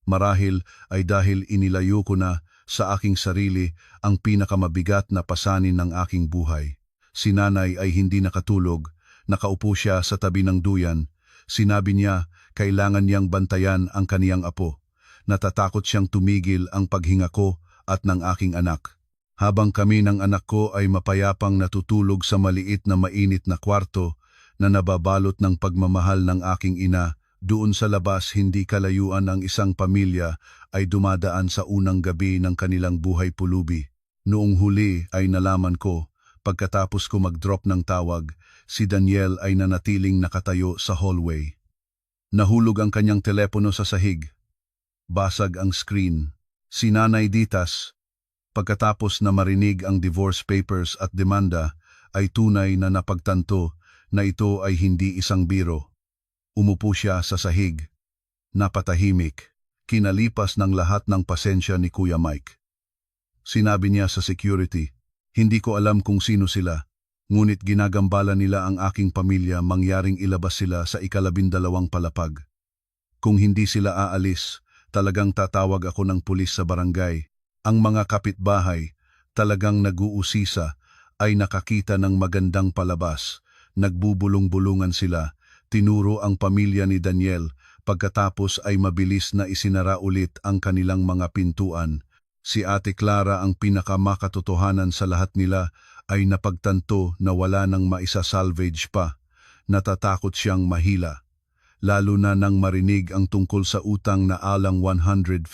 [SPEAKER 1] Marahil ay dahil inilayo ko na sa aking sarili ang pinakamabigat na pasanin ng aking buhay. Si nanay ay hindi nakatulog, nakaupo siya sa tabi ng duyan. Sinabi niya, kailangan niyang bantayan ang kaniyang apo. Natatakot siyang tumigil ang paghinga ko at ng aking anak. Habang kami ng anak ko ay mapayapang natutulog sa maliit na mainit na kwarto na nababalot ng pagmamahal ng aking ina, doon sa labas hindi kalayuan ang isang pamilya ay dumadaan sa unang gabi ng kanilang buhay pulubi. Noong huli ay nalaman ko, pagkatapos ko mag-drop ng tawag, si Daniel ay nanatiling nakatayo sa hallway. Nahulog ang kanyang telepono sa sahig. Basag ang screen. Si Nanay Ditas, pagkatapos na marinig ang divorce papers at demanda, ay tunay na napagtanto na ito ay hindi isang biro. Umupo siya sa sahig. Napatahimik. Kinalipas ng lahat ng pasensya ni Kuya Mike. Sinabi niya sa security, hindi ko alam kung sino sila. Ngunit ginagambala nila ang aking pamilya mangyaring ilabas sila sa ika-12 palapag. Kung hindi sila aalis, talagang tatawag ako ng pulis sa barangay. Ang mga kapitbahay, talagang nag-uusisa, ay nakakita ng magandang palabas. Nagbubulong-bulungan sila. Tinuro ang pamilya ni Daniel, pagkatapos ay mabilis na isinara ulit ang kanilang mga pintuan. Si Ate Clara, ang pinakamakatotohanan sa lahat nila, ay napagtanto na wala nang maisa-salvage pa. Natatakot siyang mahila, lalo na nang marinig ang tungkol sa utang na alang 150,000.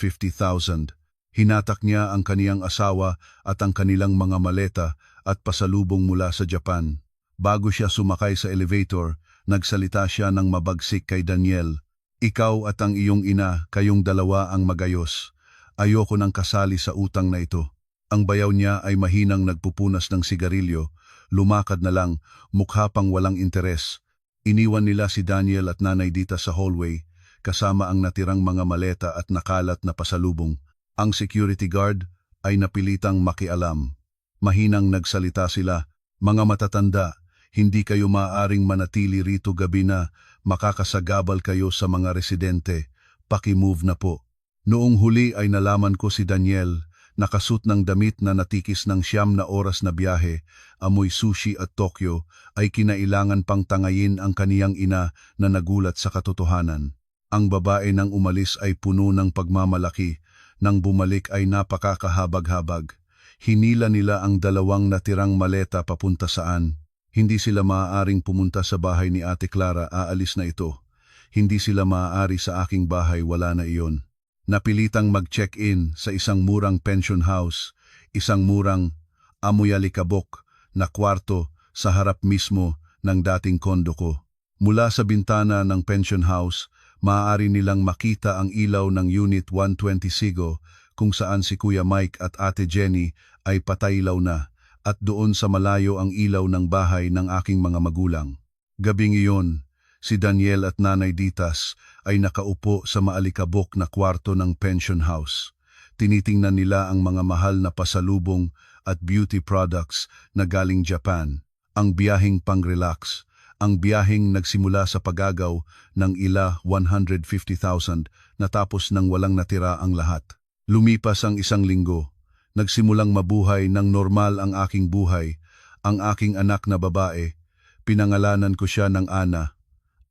[SPEAKER 1] Hinatak niya ang kaniyang asawa at ang kanilang mga maleta at pasalubong mula sa Japan. Bago siya sumakay sa elevator, nagsalita siya ng mabagsik kay Daniel. Ikaw at ang iyong ina, kayong dalawa ang magayos. Ayoko nang kasali sa utang na ito. Ang bayaw niya ay mahinang nagpupunas ng sigarilyo, lumakad na lang, mukha pang walang interes. Iniwan nila si Daniel at Nanay Dita sa hallway, kasama ang natirang mga maleta at nakalat na pasalubong. Ang security guard ay napilitang makialam. Mahinang nagsalita sila, mga matatanda, hindi kayo maaaring manatili rito gabi na, makakasagabal kayo sa mga residente, paki-move na po. Noong huli ay nalaman ko si Daniel, nakasuot ng damit na natikis ng 9 na oras na biyahe, amoy sushi at Tokyo, ay kinailangan pang tangayin ang kaniyang ina na nagulat sa katotohanan. Ang babae nang umalis ay puno ng pagmamalaki, nang bumalik ay napakakahabag-habag. Hinila nila ang 2 natirang maleta papunta saan. Hindi sila maaaring pumunta sa bahay ni Ate Clara, aalis na ito. Hindi sila maaari sa aking bahay, wala na iyon. Napilitang mag-check-in sa isang murang pension house, isang murang amoy-alikabok na kwarto sa harap mismo ng dating kondo ko. Mula sa bintana ng pension house, maaari nilang makita ang ilaw ng Unit 120 Sigo kung saan si Kuya Mike at Ate Jenny ay patay-ilaw na, at doon sa malayo ang ilaw ng bahay ng aking mga magulang. Gabing iyon, si Daniel at Nanay Ditas ay nakaupo sa maalikabok na kwarto ng pension house. Tinitingnan nila ang mga mahal na pasalubong at beauty products na galing Japan. Ang biyaheng pang-relax, ang biyaheng nagsimula sa pagagaw ng ila 150,000 natapos nang walang natira ang lahat. Lumipas ang 1 linggo. Nagsimulang mabuhay ng normal ang aking buhay, ang aking anak na babae. Pinangalanan ko siya ng Ana.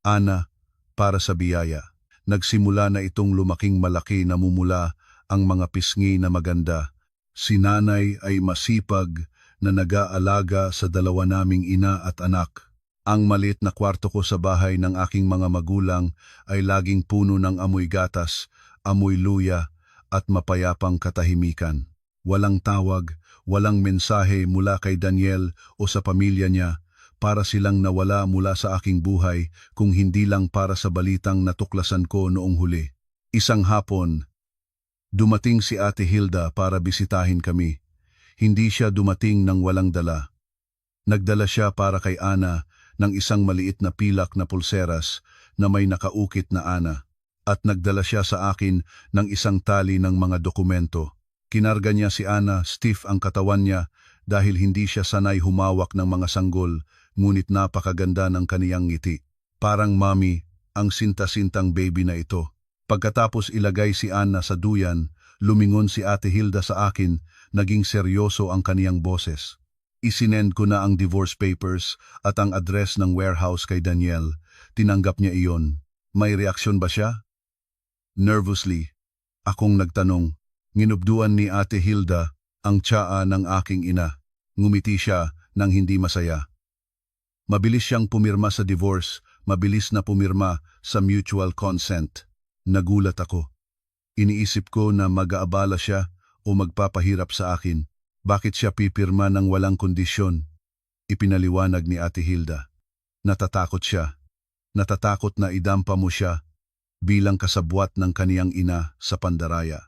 [SPEAKER 1] Ana, para sa biyaya. Nagsimula na itong lumaking malaki, namumula ang mga pisngi na maganda. Si nanay ay masipag na nag-aalaga sa 2 naming ina at anak. Ang maliit na kwarto ko sa bahay ng aking mga magulang ay laging puno ng amoy gatas, amoy luya at mapayapang katahimikan. Walang tawag, walang mensahe mula kay Daniel o sa pamilya niya, para silang nawala mula sa aking buhay kung hindi lang para sa balitang natuklasan ko noong huli. Isang hapon, dumating si Ate Hilda para bisitahin kami. Hindi siya dumating ng walang dala. Nagdala siya para kay Ana ng isang maliit na pilak na pulseras na may nakaukit na Ana, at nagdala siya sa akin ng isang tali ng mga dokumento. Kinarga niya si Ana, stiff ang katawan niya dahil hindi siya sanay humawak ng mga sanggol, ngunit napakaganda ng kaniyang ngiti. Parang mami, ang sinta-sintang baby na ito. Pagkatapos ilagay si Ana sa duyan, lumingon si Ate Hilda sa akin, naging seryoso ang kaniyang boses. Isinend ko na ang divorce papers at ang address ng warehouse kay Daniel. Tinanggap niya iyon. May reaksyon ba siya? Nervously, akong nagtanong. Nginubduan ni Ate Hilda ang tsaa ng aking ina. Ngumiti siya nang hindi masaya. Mabilis siyang pumirma sa divorce, mabilis na pumirma sa mutual consent. Nagulat ako. Iniisip ko na mag-aabala siya o magpapahirap sa akin. Bakit siya pipirma ng walang kondisyon? Ipinaliwanag ni Ate Hilda. Natatakot siya. Natatakot na idampa mo siya bilang kasabwat ng kaniyang ina sa pandaraya.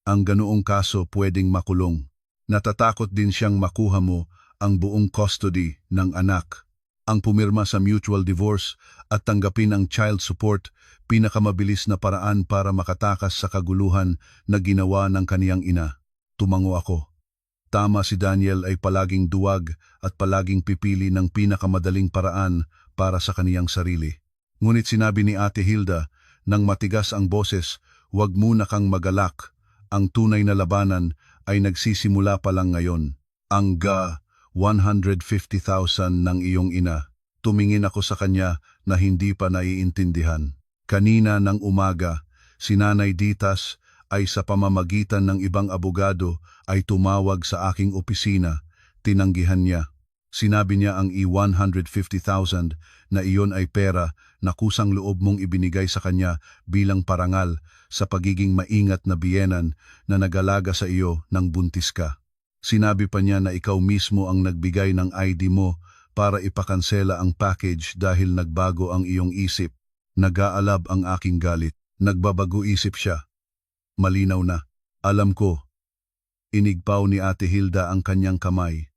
[SPEAKER 1] Ang ganoong kaso pwedeng makulong. Natatakot din siyang makuha mo ang buong custody ng anak. Ang pumirma sa mutual divorce at tanggapin ang child support, pinakamabilis na paraan para makatakas sa kaguluhan na ginawa ng kaniyang ina. Tumango ako. Tama, si Daniel ay palaging duwag at palaging pipili ng pinakamadaling paraan para sa kaniyang sarili. Ngunit sinabi ni Ate Hilda nang matigas ang boses, "Huwag muna kang magalak. Ang tunay na labanan ay nagsisimula pa lang ngayon." Ang 150,000 ng iyong ina. Tumingin ako sa kanya na hindi pa naiintindihan. Kanina ng umaga, si Nanay Ditas ay sa pamamagitan ng ibang abogado ay tumawag sa aking opisina. Tinanggihan niya. Sinabi niya ang i-150,000 na iyon ay pera na kusang loob mong ibinigay sa kanya bilang parangal sa pagiging maingat na biyenan na nag-alaga sa iyo nang buntis ka. Sinabi pa niya na ikaw mismo ang nagbigay ng ID mo para ipakansela ang package dahil nagbago ang iyong isip. Nag-aalab ang aking galit. Nagbabago isip siya. Malinaw na. Alam ko. Inigpaw ni Ate Hilda ang kanyang kamay.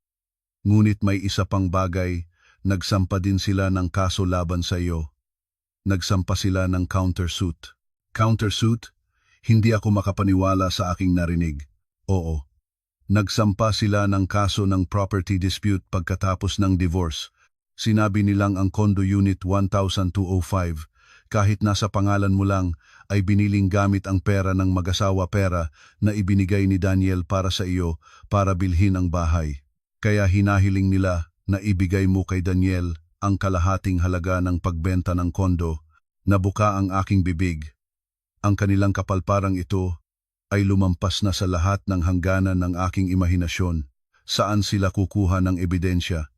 [SPEAKER 1] Ngunit may isa pang bagay, nagsampa din sila ng kaso laban sa iyo. Nagsampa sila ng countersuit. Countersuit? Hindi ako makapaniwala sa aking narinig. Oo. Nagsampa sila ng kaso ng property dispute pagkatapos ng divorce. Sinabi nilang ang condo unit 1,205, kahit nasa pangalan mo lang, ay biniling gamit ang pera ng mag-asawa, pera na ibinigay ni Daniel para sa iyo para bilhin ang bahay. Kaya hinahiling nila na ibigay mo kay Daniel ang kalahating halaga ng pagbenta ng kondo. Nabuka ang aking bibig. Ang kanilang kapalparang ito ay lumampas na sa lahat ng hangganan ng aking imahinasyon. Saan sila kukuha ng ebidensya?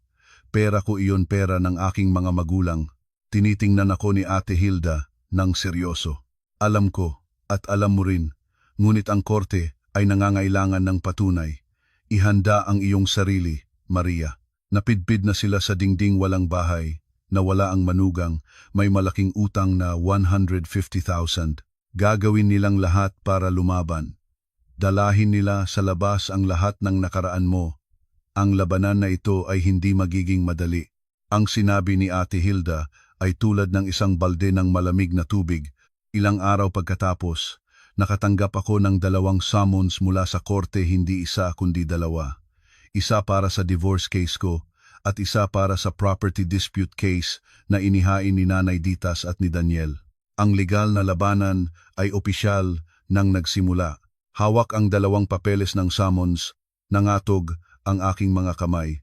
[SPEAKER 1] Pera ko iyon, pera ng aking mga magulang. Tinitingnan ako ni Ate Hilda ng seryoso. Alam ko at alam mo rin, ngunit ang korte ay nangangailangan ng patunay. Ihanda ang iyong sarili, Maria. Napidpid na sila sa dingding, walang bahay, nawala ang manugang, may malaking utang na 150,000. Gagawin nilang lahat para lumaban. Dalahin nila sa labas ang lahat ng nakaraan mo. Ang labanan na ito ay hindi magiging madali. Ang sinabi ni Ate Hilda ay tulad ng isang balde ng malamig na tubig. Ilang araw pagkatapos, nakatanggap ako ng 2 summons mula sa korte, hindi isa kundi 2. Isa para sa divorce case ko at isa para sa property dispute case na inihain ni Nanay Ditas at ni Daniel. Ang legal na labanan ay opisyal nang nagsimula. Hawak ang 2 papeles ng summons, nangatog ang aking mga kamay.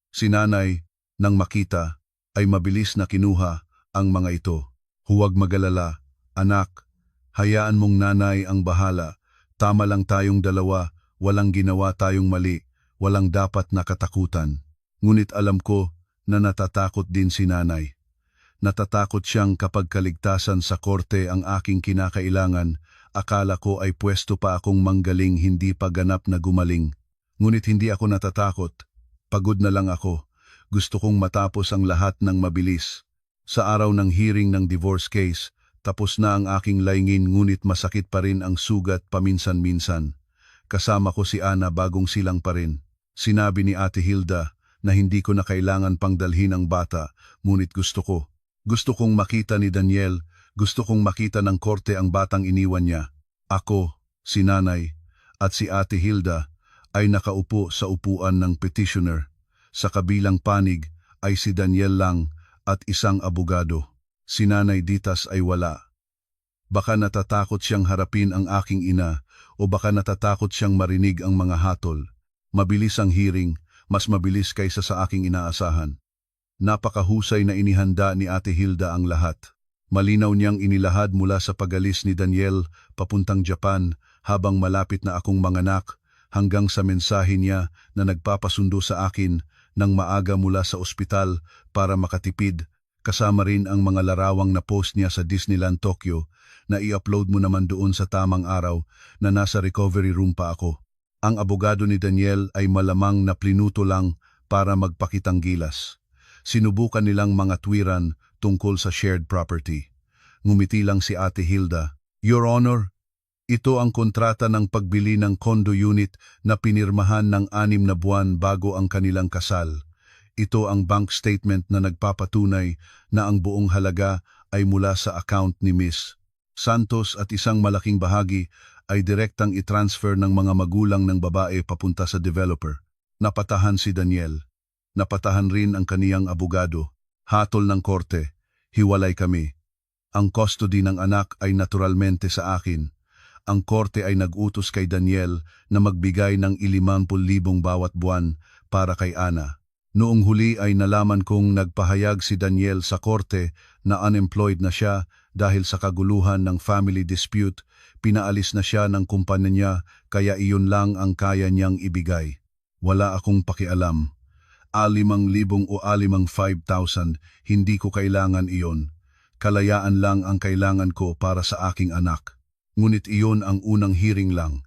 [SPEAKER 1] Si Nanay, nang makita, ay mabilis na kinuha ang mga ito. Huwag magalala, anak. Hayaan mong Nanay ang bahala. Tama lang tayong 2, walang ginawa tayong mali, walang dapat nakatakutan. Ngunit alam ko na natatakot din si Nanay. Natatakot siyang kapag kaligtasan sa korte ang aking kinakailangan, akala ko ay pwesto pa akong manggaling, hindi pa ganap na gumaling. Ngunit hindi ako natatakot. Pagod na lang ako. Gusto kong matapos ang lahat ng mabilis. Sa araw ng hearing ng divorce case, tapos na ang aking laingin, ngunit masakit pa rin ang sugat paminsan-minsan. Kasama ko si Ana, bagong silang pa rin. Sinabi ni Ate Hilda na hindi ko na kailangan pang dalhin ang bata, ngunit gusto ko. Gusto kong makita ni Daniel, gusto kong makita ng korte ang batang iniwan niya. Ako, si Nanay, at si Ate Hilda ay nakaupo sa upuan ng petitioner. Sa kabilang panig ay si Daniel lang at isang abogado. Si Nanay Ditas ay wala. Baka natatakot siyang harapin ang aking ina o baka natatakot siyang marinig ang mga hatol. Mabilis ang hearing, mas mabilis kaysa sa aking inaasahan. Napakahusay na inihanda ni Ate Hilda ang lahat. Malinaw niyang inilahad mula sa pagalis ni Daniel papuntang Japan habang malapit na akong manganak, hanggang sa mensahe niya na nagpapasundo sa akin ng maaga mula sa ospital para makatipid, kasama rin ang mga larawang na post niya sa Disneyland Tokyo na i-upload mo naman doon sa tamang araw na nasa recovery room pa ako. Ang abogado ni Daniel ay malamang na plinuto lang para magpakitang gilas. Sinubukan nilang mga tuwiran tungkol sa shared property. Ngumiti lang si Ate Hilda. Your Honor, ito ang kontrata ng pagbili ng condo unit na pinirmahan ng 6 na buwan bago ang kanilang kasal. Ito ang bank statement na nagpapatunay na ang buong halaga ay mula sa account ni Miss Santos at isang malaking bahagi ay direktang itransfer ng mga magulang ng babae papunta sa developer. Napatahan si Daniel. Napatahan rin ang kaniyang abogado. Hatol ng korte. Hiwalay kami. Ang custody ng anak ay naturalmente sa akin. Ang korte ay nag-utos kay Daniel na magbigay ng 50,000 bawat buwan para kay Ana. Noong huli ay nalaman kong nagpahayag si Daniel sa korte na unemployed na siya dahil sa kaguluhan ng family dispute. Pinaalis na siya ng kumpanya niya kaya iyon lang ang kaya niyang ibigay. Wala akong pakialam. 5,000 o 5,000, hindi ko kailangan iyon. Kalayaan lang ang kailangan ko para sa aking anak. Ngunit iyon ang unang hearing lang.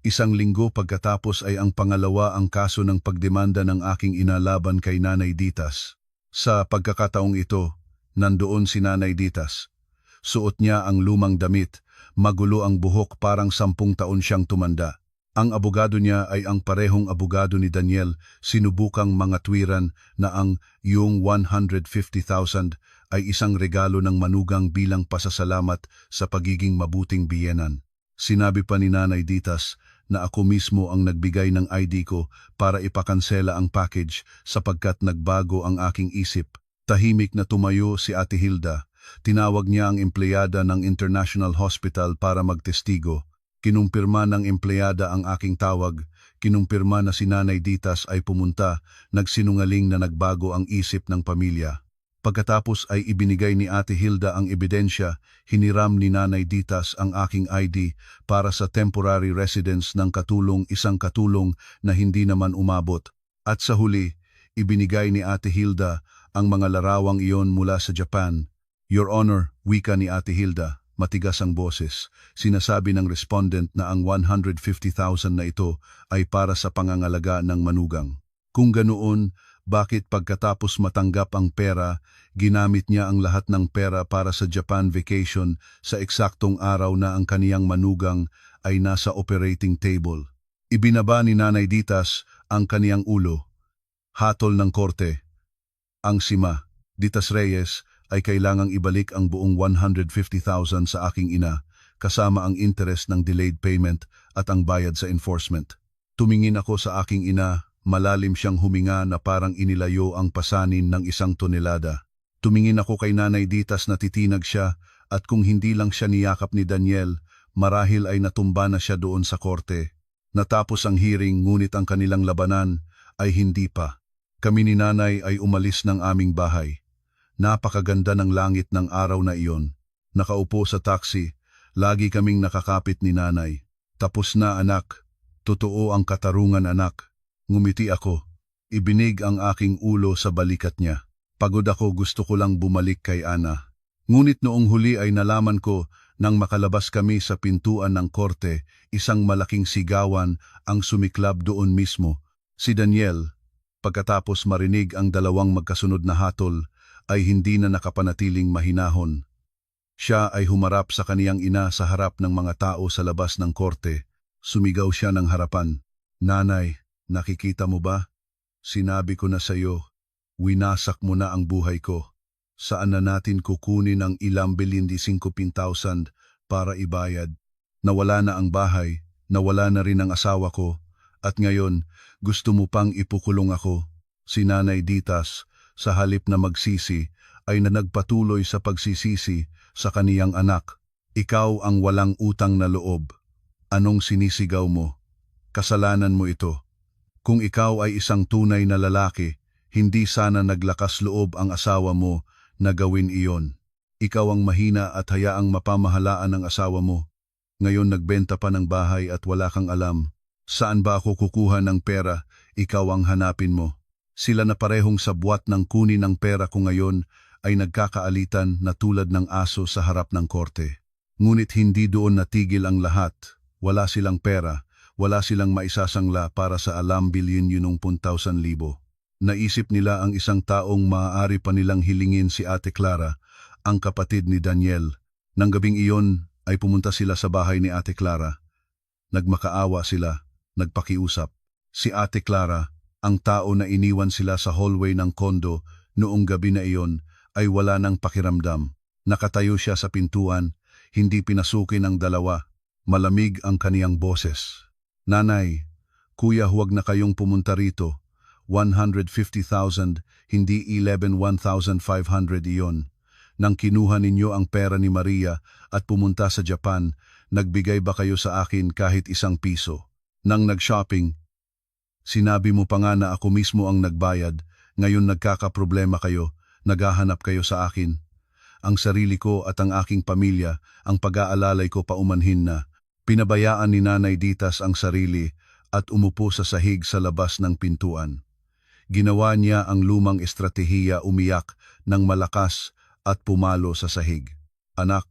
[SPEAKER 1] 1 linggo pagkatapos ay ang pangalawa ang kaso ng pagdemanda ng aking ina laban kay Nanay Ditas. Sa pagkakataong ito, nandoon si Nanay Ditas. Suot niya ang lumang damit, magulo ang buhok parang 10 taon siyang tumanda. Ang abogado niya ay ang parehong abogado ni Daniel, sinubukang mga tuwiran na ang yung 150,000 ay isang regalo ng manugang bilang pasasalamat sa pagiging mabuting biyenan. Sinabi pa ni Nanay Ditas na ako mismo ang nagbigay ng ID ko para ipakansela ang package sapagkat nagbago ang aking isip. Tahimik na tumayo si Ate Hilda. Tinawag niya ang empleyada ng International Hospital para magtestigo. Kinumpirma ng empleyada ang aking tawag. Kinumpirma na si Nanay Ditas ay pumunta, nagsinungaling na nagbago ang isip ng pamilya. Pagkatapos ay ibinigay ni Ate Hilda ang ebidensya, hiniram ni Nanay Ditas ang aking ID para sa temporary residence ng katulong, isang katulong na hindi naman umabot. At sa huli, ibinigay ni Ate Hilda ang mga larawang iyon mula sa Japan. Your Honor, wika ni Ate Hilda, matigas ang boses. Sinasabi ng respondent na ang 150,000 na ito ay para sa pangangalaga ng manugang. Kung ganoon, bakit pagkatapos matanggap ang pera, ginamit niya ang lahat ng pera para sa Japan vacation sa eksaktong araw na ang kaniyang manugang ay nasa operating table? Ibinaba ni Nanay Ditas ang kaniyang ulo. Hatol ng korte. Ang sima, Ditas Reyes, ay kailangang ibalik ang buong 150,000 sa aking ina, kasama ang interest ng delayed payment at ang bayad sa enforcement. Tumingin ako sa aking ina. Malalim siyang huminga na parang inilayo ang pasanin ng 1 tonelada. Tumingin ako kay Nanay Ditas na titinag siya at kung hindi lang siya niyakap ni Daniel, marahil ay natumba na siya doon sa korte. Natapos ang hearing ngunit ang kanilang labanan ay hindi pa. Kami ni Nanay ay umalis ng aming bahay. Napakaganda ng langit ng araw na iyon. Nakaupo sa taxi, lagi kaming nakakapit ni Nanay. Tapos na anak, totoo ang katarungan anak. Ngumiti ako. Ibinig ang aking ulo sa balikat niya. Pagod ako, gusto ko lang bumalik kay Ana. Ngunit noong huli ay nalaman ko nang makalabas kami sa pintuan ng korte, isang malaking sigawan ang sumiklab doon mismo. Si Daniel, pagkatapos marinig ang dalawang magkasunod na hatol, ay hindi na nakapanatiling mahinahon. Siya ay humarap sa kaniyang ina sa harap ng mga tao sa labas ng korte. Sumigaw siya ng harapan. Nanay, nakikita mo ba? Sinabi ko na sa iyo, winasak mo na ang buhay ko. Saan na natin kukunin ang 1,50,000 para ibayad? Nawala na ang bahay, nawala na rin ang asawa ko, at ngayon gusto mo pang ipukulong ako. Si Nanay Ditas, sa halip na magsisi, ay nagpatuloy sa pagsisisi sa kaniyang anak. Ikaw ang walang utang na loob. Anong sinisigaw mo? Kasalanan mo ito. Kung ikaw ay isang tunay na lalaki, hindi sana naglakas loob ang asawa mo na gawin iyon. Ikaw ang mahina at hayaang mapamahalaan ng asawa mo. Ngayon nagbenta pa ng bahay at wala kang alam. Saan ba ako kukuha ng pera? Ikaw ang hanapin mo. Sila na parehong sabwat ng kunin ng pera ko ngayon ay nagkakaalitan na tulad ng aso sa harap ng korte. Ngunit hindi doon natigil ang lahat. Wala silang pera. Wala silang maisasangla para sa 1,000,000,000. Naisip nila ang isang taong maaari pa nilang hilingin si Ate Clara, ang kapatid ni Daniel. Nang gabing iyon ay pumunta sila sa bahay ni Ate Clara. Nagmakaawa sila, nagpakiusap. Si Ate Clara, ang tao na iniwan sila sa hallway ng kondo noong gabi na iyon, ay wala nang pakiramdam. Nakatayo siya sa pintuan, hindi pinasukin ang dalawa. Malamig ang kaniyang boses. Nanay, kuya huwag na kayong pumunta rito. 150,000, hindi 1,500 iyon. Nang kinuha ninyo ang pera ni Maria at pumunta sa Japan, nagbigay ba kayo sa akin kahit ₱1? Nang nag-shopping, sinabi mo pa nga na ako mismo ang nagbayad, ngayon nagkakaproblema kayo, naghahanap kayo sa akin. Ang sarili ko at ang aking pamilya, ang pag-aalalay ko paumanhin na. Pinabayaan ni Nanay Ditas ang sarili at umupo sa sahig sa labas ng pintuan. Ginawa niya ang lumang estratehiya, umiyak ng malakas at pumalo sa sahig. Anak,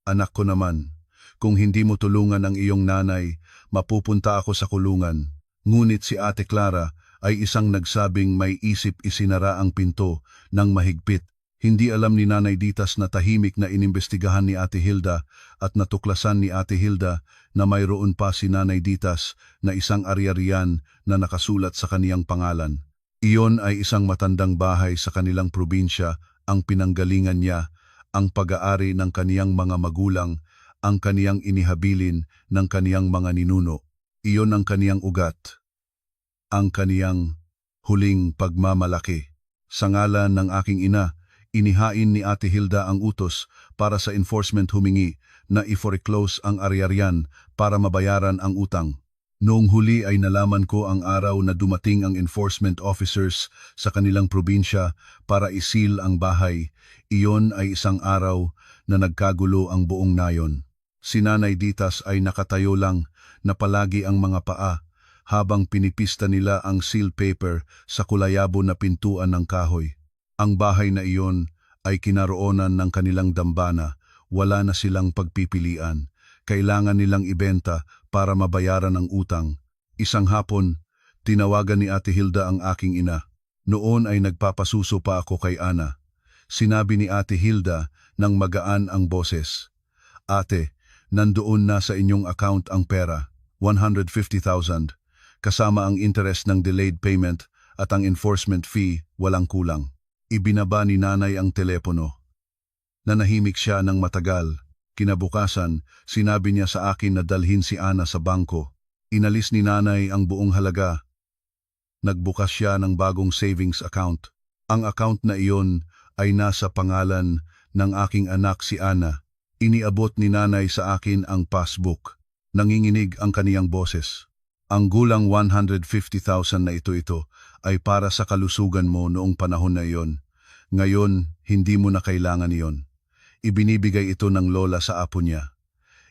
[SPEAKER 1] anak ko naman, kung hindi mo tulungan ang iyong nanay, mapupunta ako sa kulungan. Ngunit si Ate Clara ay isang nagsabing may isip, isinara ang pinto ng mahigpit. Hindi alam ni Nanay Ditas na tahimik na inimbestigahan ni Ate Hilda at natuklasan ni Ate Hilda na mayroon pa si Nanay Ditas na isang ari-arian na nakasulat sa kaniyang pangalan. Iyon ay isang matandang bahay sa kanilang probinsya, ang pinanggalingan niya, ang pag-aari ng kaniyang mga magulang, ang kaniyang inihabilin ng kaniyang mga ninuno. Iyon ang kaniyang ugat, ang kaniyang huling pagmamalaki. Sa ngalan ng aking ina, inihain ni Ate Hilda ang utos para sa enforcement humingi na i-foreclose ang ari-arian para mabayaran ang utang. Noong huli ay nalaman ko ang araw na dumating ang enforcement officers sa kanilang probinsya para isil ang bahay. Iyon ay isang araw na nagkagulo ang buong nayon. Si Nanay Ditas ay nakatayo lang na palagi ang mga paa habang pinipista nila ang seal paper sa kulayabo na pintuan ng kahoy. Ang bahay na iyon ay kinaroonan ng kanilang dambana, wala na silang pagpipilian. Kailangan nilang ibenta para mabayaran ang utang. Isang hapon, tinawagan ni Ate Hilda ang aking ina. Noon ay nagpapasuso pa ako kay Ana. Sinabi ni Ate Hilda nang magaan ang boses, "Ate, nandoon na sa inyong account ang pera, 150,000, kasama ang interest ng delayed payment at ang enforcement fee, walang kulang." Ibinaba ni Nanay ang telepono. Nanahimik siya ng matagal. Kinabukasan, sinabi niya sa akin na dalhin si Ana sa bangko. Inalis ni Nanay ang buong halaga. Nagbukas siya ng bagong savings account. Ang account na iyon ay nasa pangalan ng aking anak si Ana. Iniabot ni Nanay sa akin ang passbook. Nanginginig ang kaniyang boses. Ang gulang 150,000 na ito ay para sa kalusugan mo noong panahon na iyon. Ngayon, hindi mo na kailangan iyon. Ibinibigay ito ng lola sa apo niya.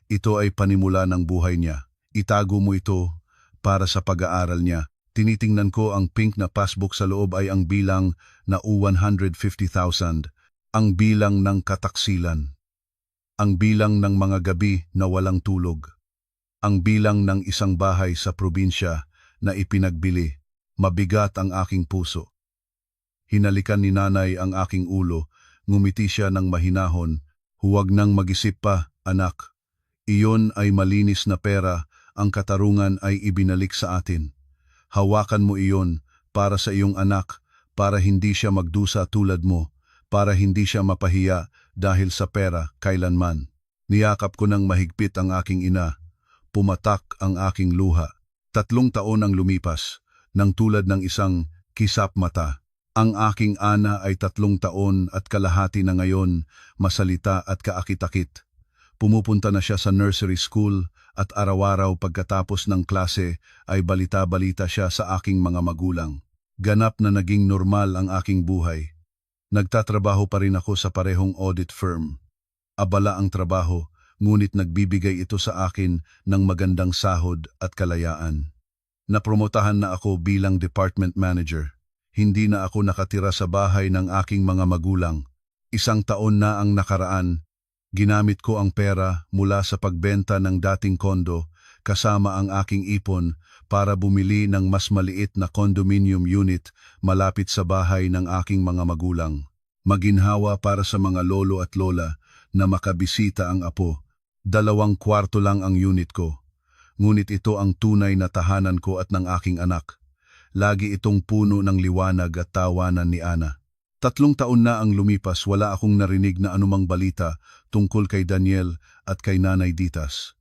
[SPEAKER 1] Ito ay panimula ng buhay niya. Itago mo ito para sa pag-aaral niya. Tinitingnan ko ang pink na passbook, sa loob ay ang bilang na 150,000, ang bilang ng kataksilan, ang bilang ng mga gabi na walang tulog, ang bilang ng isang bahay sa probinsya na ipinagbili. Mabigat ang aking puso. Hinalikan ni Nanay ang aking ulo, ngumiti siya ng mahinahon. "Huwag nang mag-isip pa, anak. Iyon ay malinis na pera, ang katarungan ay ibinalik sa atin. Hawakan mo iyon para sa iyong anak, para hindi siya magdusa tulad mo, para hindi siya mapahiya dahil sa pera kailanman." Niyakap ko ng mahigpit ang aking ina. Pumatak ang aking luha. 3 taon ang lumipas, nang tulad ng isang kisap mata. Ang aking Ana ay 3 taon at kalahati na ngayon, masalita at kaakit-akit. Pumupunta na siya sa nursery school at araw-araw pagkatapos ng klase ay balita-balita siya sa aking mga magulang. Ganap na naging normal ang aking buhay. Nagtatrabaho pa rin ako sa parehong audit firm. Abala ang trabaho, ngunit nagbibigay ito sa akin ng magandang sahod at kalayaan. Napromotahan na ako bilang department manager. Hindi na ako nakatira sa bahay ng aking mga magulang. 1 taon na ang nakaraan. Ginamit ko ang pera mula sa pagbenta ng dating kondo kasama ang aking ipon para bumili ng mas maliit na condominium unit malapit sa bahay ng aking mga magulang. Maginhawa para sa mga lolo at lola na makabisita ang apo. 2 kwarto lang ang unit ko. Ngunit ito ang tunay na tahanan ko at ng aking anak. Lagi itong puno ng liwanag at tawanan ni Ana. 3 taon na ang lumipas, wala akong narinig na anumang balita tungkol kay Daniel at kay Nanay Ditas.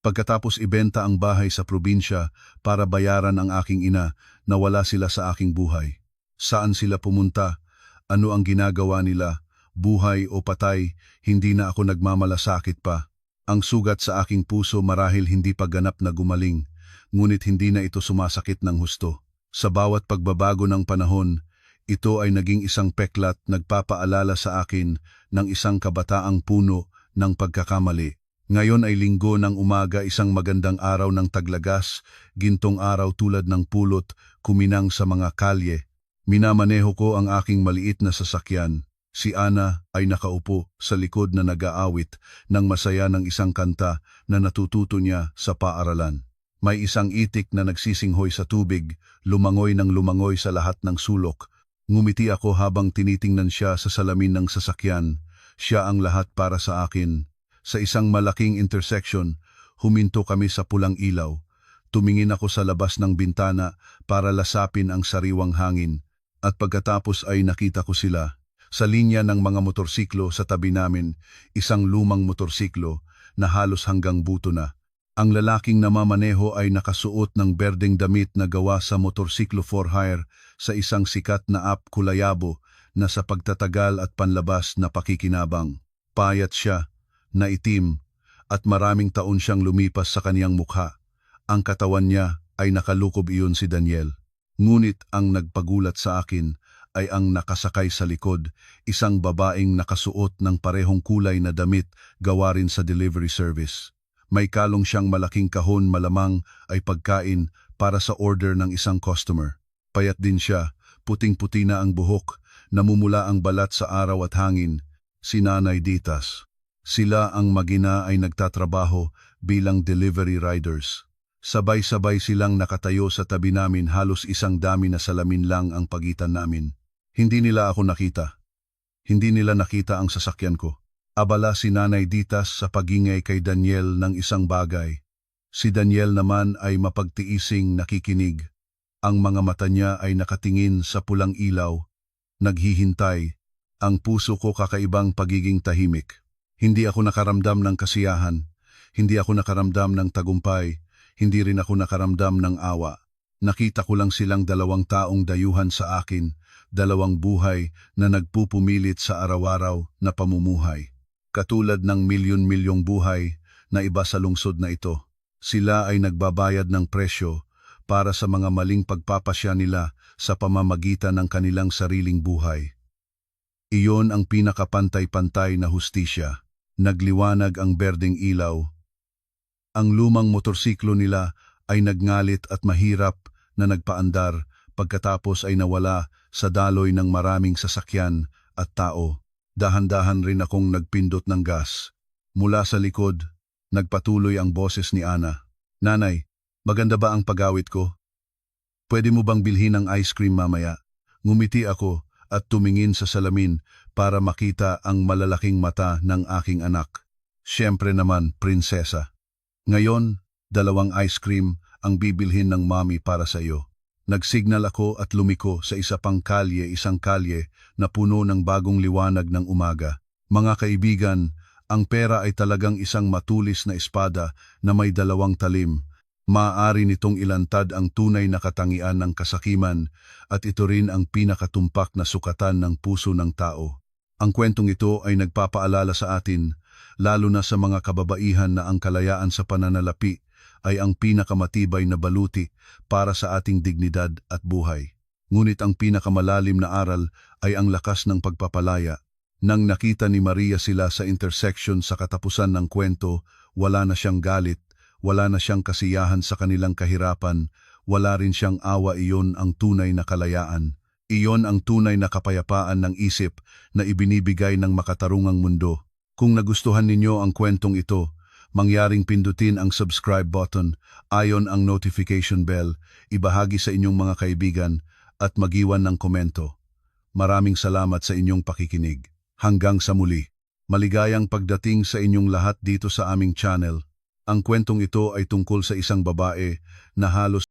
[SPEAKER 1] Pagkatapos ibenta ang bahay sa probinsya para bayaran ang aking ina na wala sila sa aking buhay. Saan sila pumunta? Ano ang ginagawa nila? Buhay o patay, hindi na ako nagmamalasakit pa. Ang sugat sa aking puso marahil hindi pa ganap na gumaling, ngunit hindi na ito sumasakit ng husto. Sa bawat pagbabago ng panahon, ito ay naging isang peklat nagpapaalala sa akin ng isang kabataang puno ng pagkakamali. Ngayon ay linggo ng umaga, isang magandang araw ng taglagas, gintong araw tulad ng pulot, kuminang sa mga kalye. Minamaneho ko ang aking maliit na sasakyan. Si Ana ay nakaupo sa likod na nag-aawit ng masaya ng isang kanta na natututo niya sa paaralan. May isang itik na nagsisinghoy sa tubig, lumangoy ng lumangoy sa lahat ng sulok. Ngumiti ako habang tinitingnan siya sa salamin ng sasakyan. Siya ang lahat para sa akin. Sa isang malaking intersection, huminto kami sa pulang ilaw. Tumingin ako sa labas ng bintana para lasapin ang sariwang hangin. At pagkatapos ay nakita ko sila. Sa linya ng mga motorsiklo sa tabi namin, isang lumang motorsiklo na halos hanggang buto na. Ang lalaking namamaneho ay nakasuot ng berdeng damit na gawa sa motorsiklo for hire sa isang sikat na app kulayabo na sa pagtatagal at panlabas na pakikinabang. Payat siya, na itim, at maraming taon siyang lumipas sa kaniyang mukha. Ang katawan niya ay nakalukob, iyon si Daniel. Ngunit ang nagpagulat sa akin ay ang nakasakay sa likod, isang babaeng nakasuot ng parehong kulay na damit gawa rin sa delivery service. May kalong siyang malaking kahon, malamang ay pagkain para sa order ng isang customer. Payat din siya, puting-puti na ang buhok, namumula ang balat sa araw at hangin. Si Nanay Ditas. Sila ang mag-ina ay nagtatrabaho bilang delivery riders. Sabay-sabay silang nakatayo sa tabi namin, halos isang dami na salamin lang ang pagitan namin. Hindi nila ako nakita. Hindi nila nakita ang sasakyan ko. Abala si Nanay Ditas sa pagingay kay Daniel ng isang bagay. Si Daniel naman ay mapagtiising nakikinig. Ang mga mata niya ay nakatingin sa pulang ilaw. Naghihintay. Ang puso ko kakaibang pagiging tahimik. Hindi ako nakaramdam ng kasiyahan, hindi ako nakaramdam ng tagumpay, hindi rin ako nakaramdam ng awa. Nakita ko lang silang dalawang taong dayuhan sa akin, dalawang buhay na nagpupumilit sa araw-araw na pamumuhay. Katulad ng milyon-milyong buhay na iba sa lungsod na ito, sila ay nagbabayad ng presyo para sa mga maling pagpapasya nila sa pamamagitan ng kanilang sariling buhay. Iyon ang pinakapantay-pantay na hustisya. Nagliwanag ang berdeng ilaw. Ang lumang motorsiklo nila ay nagngalit at mahirap na nagpaandar, pagkatapos ay nawala sa daloy ng maraming sasakyan at tao. Dahan-dahan rin akong nagpindot ng gas. Mula sa likod, nagpatuloy ang boses ni Ana. Nanay, maganda ba ang pag-awit ko? Pwede mo bang bilhin ng ice cream mamaya? Ngumiti ako at tumingin sa salamin para makita ang malalaking mata ng aking anak. Siyempre naman, prinsesa. Ngayon, 2 ice cream ang bibilhin ng mami para sa iyo. Nagsignal ako at lumiko sa isang kalye na puno ng bagong liwanag ng umaga. Mga kaibigan, ang pera ay talagang isang matulis na espada na may 2 talim. Maaari nitong ilantad ang tunay na katangian ng kasakiman at ito rin ang pinakatumpak na sukatan ng puso ng tao. Ang kwentong ito ay nagpapaalala sa atin, lalo na sa mga kababaihan, na ang kalayaan sa pananalapi ay ang pinakamatibay na baluti para sa ating dignidad at buhay. Ngunit ang pinakamalalim na aral ay ang lakas ng pagpapalaya. Nang nakita ni Maria sila sa intersection sa katapusan ng kwento, wala na siyang galit, wala na siyang kasiyahan sa kanilang kahirapan, wala rin siyang awa. Iyon ang tunay na kalayaan. Iyon ang tunay na kapayapaan ng isip na ibinibigay ng makatarungang mundo. Kung nagustuhan ninyo ang kwentong ito, mangyaring pindutin ang subscribe button, ayon ang notification bell, ibahagi sa inyong mga kaibigan, at magiwan ng komento. Maraming salamat sa inyong pakikinig. Hanggang sa muli. Maligayang pagdating sa inyong lahat dito sa aming channel. Ang kwentong ito ay tungkol sa isang babae na halos